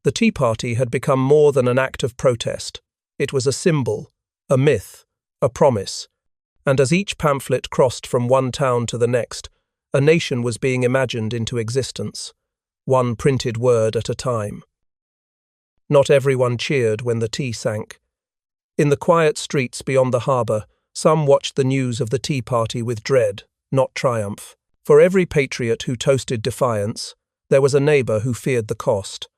The Tea Party had become more than an act of protest. It was a symbol, a myth, a promise. And as each pamphlet crossed from one town to the next, a nation was being imagined into existence, one printed word at a time. Not everyone cheered when the tea sank. In the quiet streets beyond the harbour, some watched the news of the Tea Party with dread, not triumph. For every patriot who toasted defiance, there was a neighbour who feared the cost.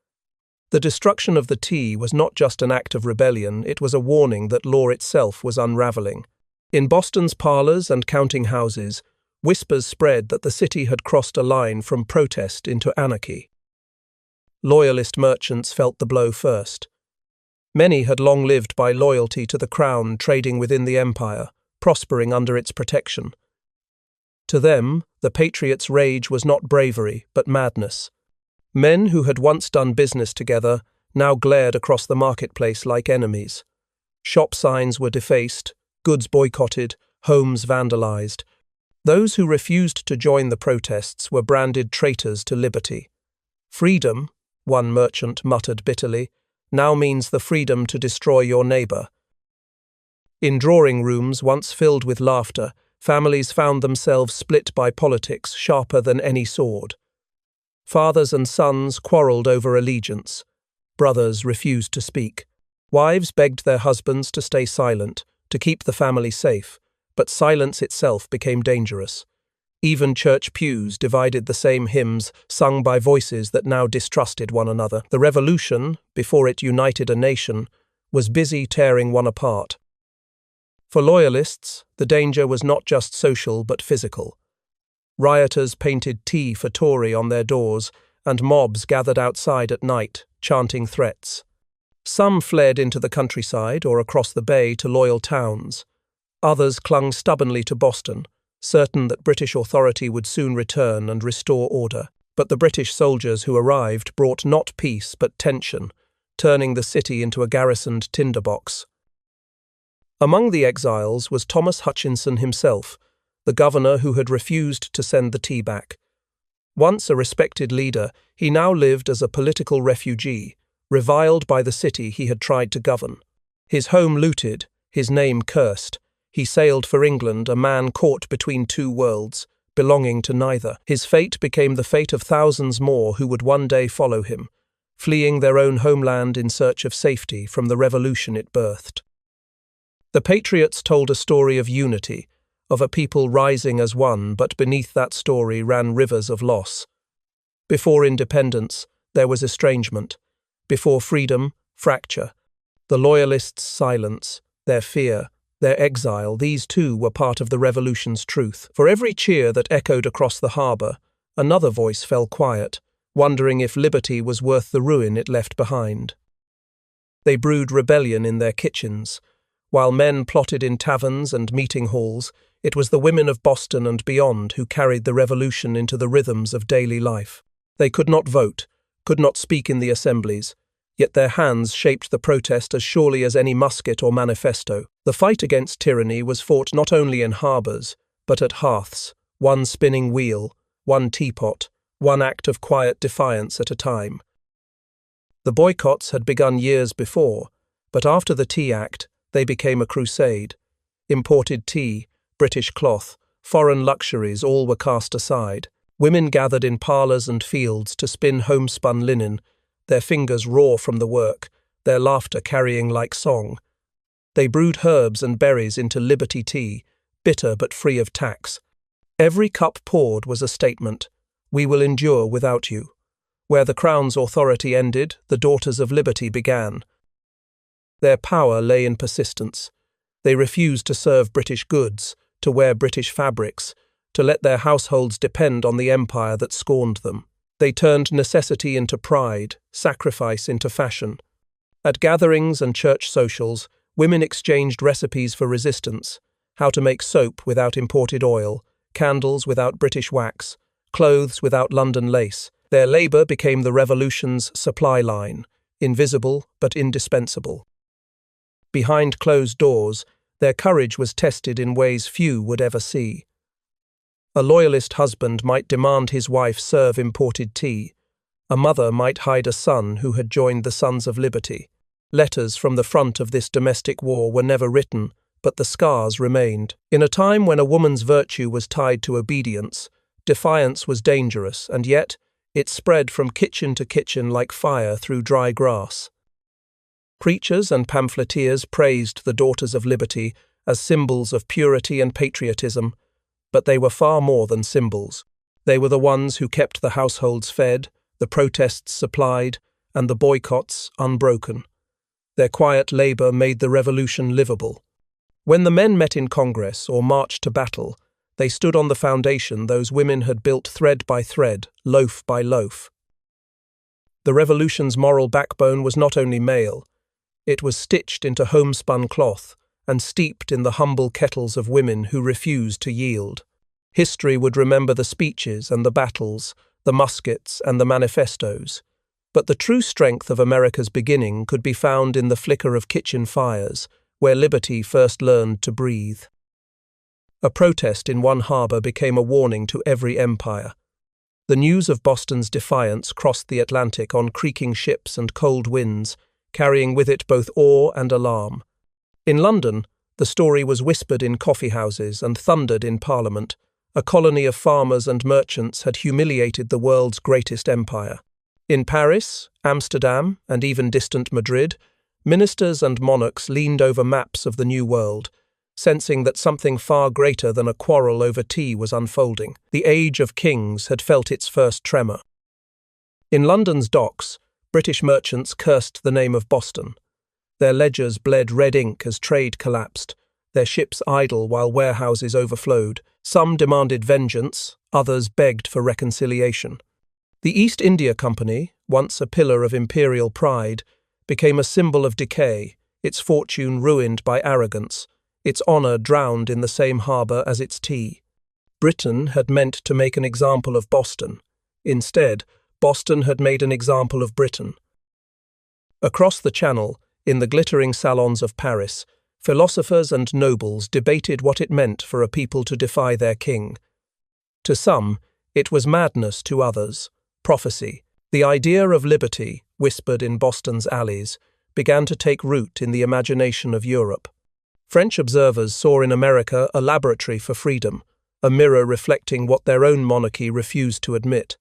The destruction of the tea was not just an act of rebellion, it was a warning that law itself was unravelling. In Boston's parlours and counting houses, whispers spread that the city had crossed a line from protest into anarchy. Loyalist merchants felt the blow first. Many had long lived by loyalty to the crown, trading within the empire, prospering under its protection. To them, the patriots' rage was not bravery, but madness. Men who had once done business together now glared across the marketplace like enemies. Shop signs were defaced, goods boycotted, homes vandalized. Those who refused to join the protests were branded traitors to liberty. Freedom, one merchant muttered bitterly, now means the freedom to destroy your neighbor. In drawing rooms once filled with laughter, families found themselves split by politics sharper than any sword. Fathers and sons quarreled over allegiance. Brothers refused to speak. Wives begged their husbands to stay silent, to keep the family safe, but silence itself became dangerous. Even church pews divided the same hymns sung by voices that now distrusted one another. The revolution, before it united a nation, was busy tearing one apart. For loyalists, the danger was not just social but physical. Rioters painted "T for Tory" on their doors, and mobs gathered outside at night, chanting threats. Some fled into the countryside or across the bay to loyal towns. Others clung stubbornly to Boston, certain that British authority would soon return and restore order. But the British soldiers who arrived brought not peace but tension, turning the city into a garrisoned tinderbox. Among the exiles was Thomas Hutchinson himself, the governor who had refused to send the tea back. Once a respected leader, he now lived as a political refugee, reviled by the city he had tried to govern. His home looted, his name cursed, he sailed for England, a man caught between two worlds, belonging to neither. His fate became the fate of thousands more who would one day follow him, fleeing their own homeland in search of safety from the revolution it birthed. The patriots told a story of unity, of a people rising as one, but beneath that story ran rivers of loss. Before independence, there was estrangement. Before freedom, fracture. The loyalists' silence, their fear, their exile, these too were part of the revolution's truth. For every cheer that echoed across the harbour, another voice fell quiet, wondering if liberty was worth the ruin it left behind. They brewed rebellion in their kitchens. While men plotted in taverns and meeting halls, it was the women of Boston and beyond who carried the revolution into the rhythms of daily life. They could not vote, could not speak in the assemblies, yet their hands shaped the protest as surely as any musket or manifesto. The fight against tyranny was fought not only in harbours, but at hearths, one spinning wheel, one teapot, one act of quiet defiance at a time. The boycotts had begun years before, but after the Tea Act, they became a crusade. Imported tea, British cloth, foreign luxuries all were cast aside. Women gathered in parlours and fields to spin homespun linen, their fingers raw from the work, their laughter carrying like song. They brewed herbs and berries into Liberty tea, bitter but free of tax. Every cup poured was a statement, "We will endure without you." Where the Crown's authority ended, the Daughters of Liberty began. Their power lay in persistence. They refused to serve British goods, to wear British fabrics, to let their households depend on the empire that scorned them. They turned necessity into pride, sacrifice into fashion. At gatherings and church socials, women exchanged recipes for resistance: how to make soap without imported oil, candles without British wax, clothes without London lace. Their labour became the revolution's supply line, invisible but indispensable. Behind closed doors, their courage was tested in ways few would ever see. A loyalist husband might demand his wife serve imported tea. A mother might hide a son who had joined the Sons of Liberty. Letters from the front of this domestic war were never written, but the scars remained. In a time when a woman's virtue was tied to obedience, defiance was dangerous, and yet it spread from kitchen to kitchen like fire through dry grass. Preachers and pamphleteers praised the Daughters of Liberty as symbols of purity and patriotism, but they were far more than symbols. They were the ones who kept the households fed, the protests supplied, and the boycotts unbroken. Their quiet labour made the revolution livable. When the men met in Congress or marched to battle, they stood on the foundation those women had built thread by thread, loaf by loaf. The revolution's moral backbone was not only male. It was stitched into homespun cloth and steeped in the humble kettles of women who refused to yield. History would remember the speeches and the battles, the muskets and the manifestos. But the true strength of America's beginning could be found in the flicker of kitchen fires, where liberty first learned to breathe. A protest in one harbor became a warning to every empire. The news of Boston's defiance crossed the Atlantic on creaking ships and cold winds, carrying with it both awe and alarm. In London, the story was whispered in coffeehouses and thundered in Parliament. A colony of farmers and merchants had humiliated the world's greatest empire. In Paris, Amsterdam, and even distant Madrid, ministers and monarchs leaned over maps of the New World, sensing that something far greater than a quarrel over tea was unfolding. The age of kings had felt its first tremor. In London's docks, British merchants cursed the name of Boston. Their ledgers bled red ink as trade collapsed, their ships idle while warehouses overflowed. Some demanded vengeance, others begged for reconciliation. The East India Company, once a pillar of imperial pride, became a symbol of decay, its fortune ruined by arrogance, its honour drowned in the same harbour as its tea. Britain had meant to make an example of Boston. Instead, Boston had made an example of Britain. Across the Channel, in the glittering salons of Paris, philosophers and nobles debated what it meant for a people to defy their king. To some, it was madness; to others, prophecy. The idea of liberty, whispered in Boston's alleys, began to take root in the imagination of Europe. French observers saw in America a laboratory for freedom, a mirror reflecting what their own monarchy refused to admit.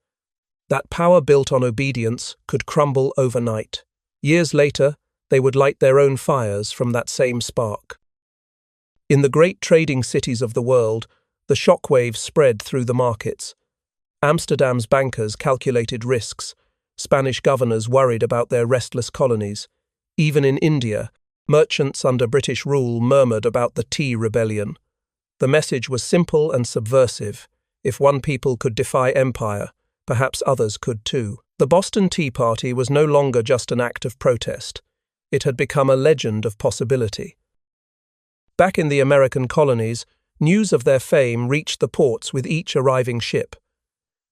That power built on obedience could crumble overnight. Years later, they would light their own fires from that same spark. In the great trading cities of the world, the shockwaves spread through the markets. Amsterdam's bankers calculated risks. Spanish governors worried about their restless colonies. Even in India, merchants under British rule murmured about the tea rebellion. The message was simple and subversive. If one people could defy empire, perhaps others could too. The Boston Tea Party was no longer just an act of protest. It had become a legend of possibility. Back in the American colonies, news of their fame reached the ports with each arriving ship.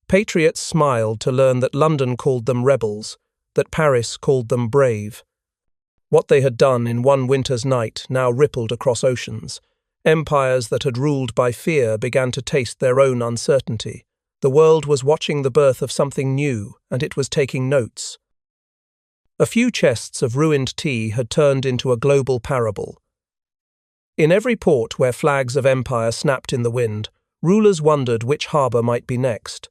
Patriots smiled to learn that London called them rebels, that Paris called them brave. What they had done in one winter's night now rippled across oceans. Empires that had ruled by fear began to taste their own uncertainty. The world was watching the birth of something new, and it was taking notes. A few chests of ruined tea had turned into a global parable. In every port where flags of empire snapped in the wind, rulers wondered which harbour might be next.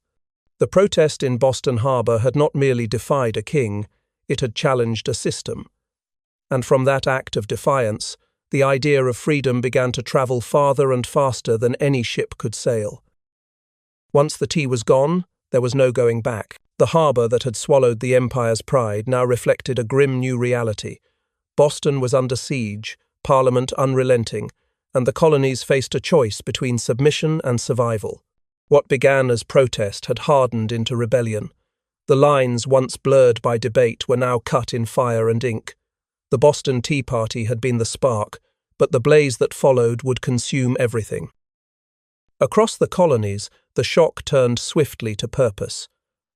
The protest in Boston Harbour had not merely defied a king, it had challenged a system. And from that act of defiance, the idea of freedom began to travel farther and faster than any ship could sail. Once the tea was gone, there was no going back. The harbour that had swallowed the empire's pride now reflected a grim new reality. Boston was under siege, Parliament unrelenting, and the colonies faced a choice between submission and survival. What began as protest had hardened into rebellion. The lines once blurred by debate were now cut in fire and ink. The Boston Tea Party had been the spark, but the blaze that followed would consume everything. Across the colonies, the shock turned swiftly to purpose.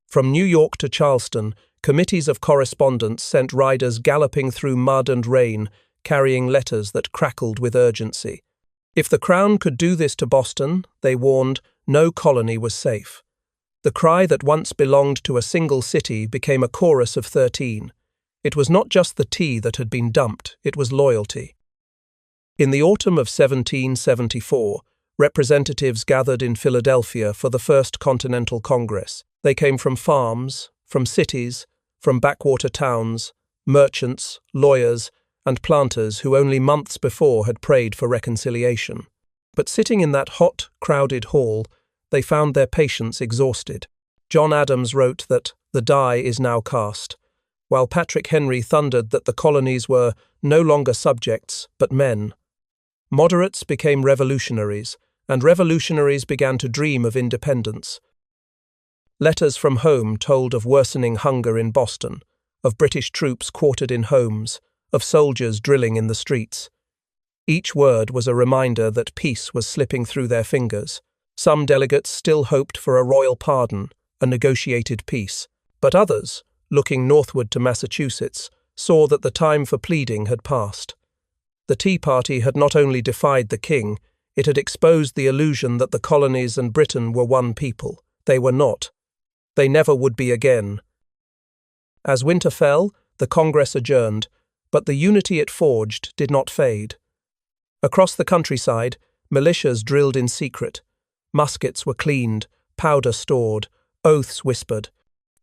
From New York to Charleston, committees of correspondence sent riders galloping through mud and rain, carrying letters that crackled with urgency. If the Crown could do this to Boston, they warned, no colony was safe. The cry that once belonged to a single city became a chorus of 13. It was not just the tea that had been dumped, it was loyalty. In the autumn of 1774, representatives gathered in Philadelphia for the First Continental Congress. They came from farms, from cities, from backwater towns, merchants, lawyers, and planters who only months before had prayed for reconciliation. But sitting in that hot, crowded hall, they found their patience exhausted. John Adams wrote that the die is now cast, while Patrick Henry thundered that the colonies were no longer subjects, but men. Moderates became revolutionaries, and revolutionaries began to dream of independence. Letters from home told of worsening hunger in Boston, of British troops quartered in homes, of soldiers drilling in the streets. Each word was a reminder that peace was slipping through their fingers. Some delegates still hoped for a royal pardon, a negotiated peace, but others, looking northward to Massachusetts, saw that the time for pleading had passed. The Tea Party had not only defied the king, it had exposed the illusion that the colonies and Britain were one people. They were not. They never would be again. As winter fell, the Congress adjourned, but the unity it forged did not fade. Across the countryside, militias drilled in secret. Muskets were cleaned, powder stored, oaths whispered.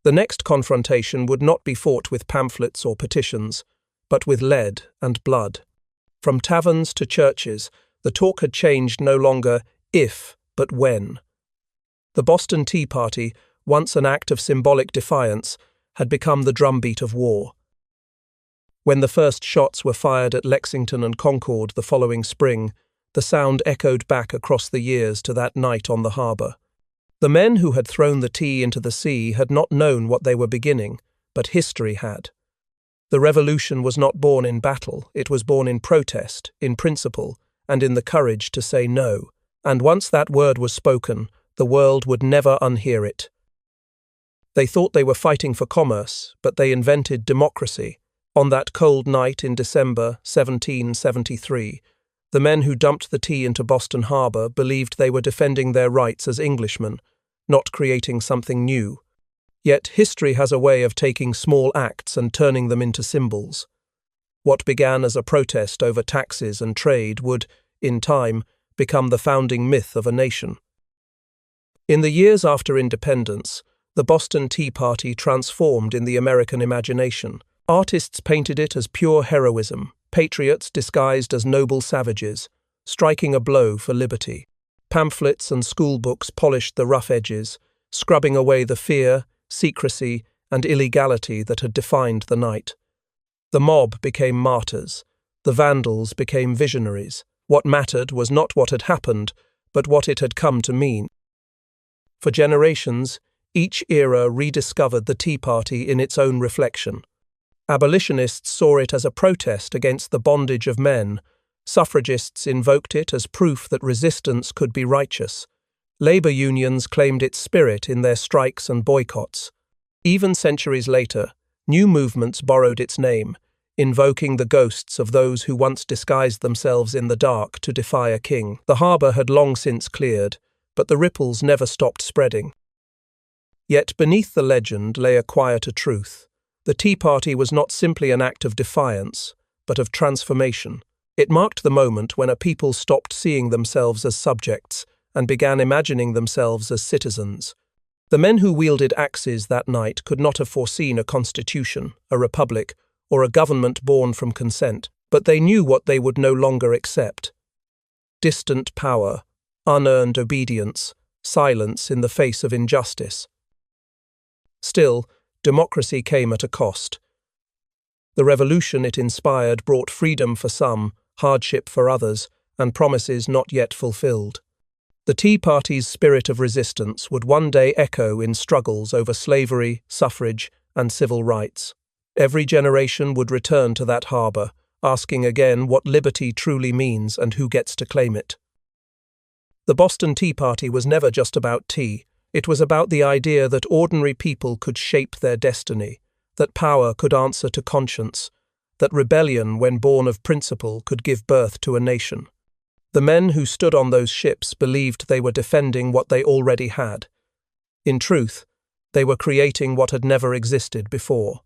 The next confrontation would not be fought with pamphlets or petitions, but with lead and blood. From taverns to churches, the talk had changed no longer if, but when. The Boston Tea Party, once an act of symbolic defiance, had become the drumbeat of war. When the first shots were fired at Lexington and Concord the following spring, the sound echoed back across the years to that night on the harbor. The men who had thrown the tea into the sea had not known what they were beginning, but history had. The revolution was not born in battle, it was born in protest, in principle, and in the courage to say no. And once that word was spoken, the world would never unhear it. They thought they were fighting for commerce, but they invented democracy. On that cold night in December 1773, the men who dumped the tea into Boston Harbor believed they were defending their rights as Englishmen, not creating something new. Yet history has a way of taking small acts and turning them into symbols. What began as a protest over taxes and trade would, in time, become the founding myth of a nation. In the years after independence, the Boston Tea Party transformed in the American imagination. Artists painted it as pure heroism, patriots disguised as noble savages, striking a blow for liberty. Pamphlets and schoolbooks polished the rough edges, scrubbing away the fear, secrecy, and illegality that had defined the night. The mob became martyrs. The vandals became visionaries. What mattered was not what had happened, but what it had come to mean. For generations, each era rediscovered the Tea Party in its own reflection. Abolitionists saw it as a protest against the bondage of men. Suffragists invoked it as proof that resistance could be righteous. Labor unions claimed its spirit in their strikes and boycotts. Even centuries later, new movements borrowed its name, invoking the ghosts of those who once disguised themselves in the dark to defy a king. The harbor had long since cleared, but the ripples never stopped spreading. Yet beneath the legend lay a quieter truth. The Tea Party was not simply an act of defiance, but of transformation. It marked the moment when a people stopped seeing themselves as subjects and began imagining themselves as citizens. The men who wielded axes that night could not have foreseen a constitution, a republic, or a government born from consent, but they knew what they would no longer accept. Distant power, unearned obedience, silence in the face of injustice. Still, democracy came at a cost. The revolution it inspired brought freedom for some, hardship for others, and promises not yet fulfilled. The Tea Party's spirit of resistance would one day echo in struggles over slavery, suffrage, and civil rights. Every generation would return to that harbor, asking again what liberty truly means and who gets to claim it. The Boston Tea Party was never just about tea. It was about the idea that ordinary people could shape their destiny, that power could answer to conscience, that rebellion, when born of principle, could give birth to a nation. The men who stood on those ships believed they were defending what they already had. In truth, they were creating what had never existed before.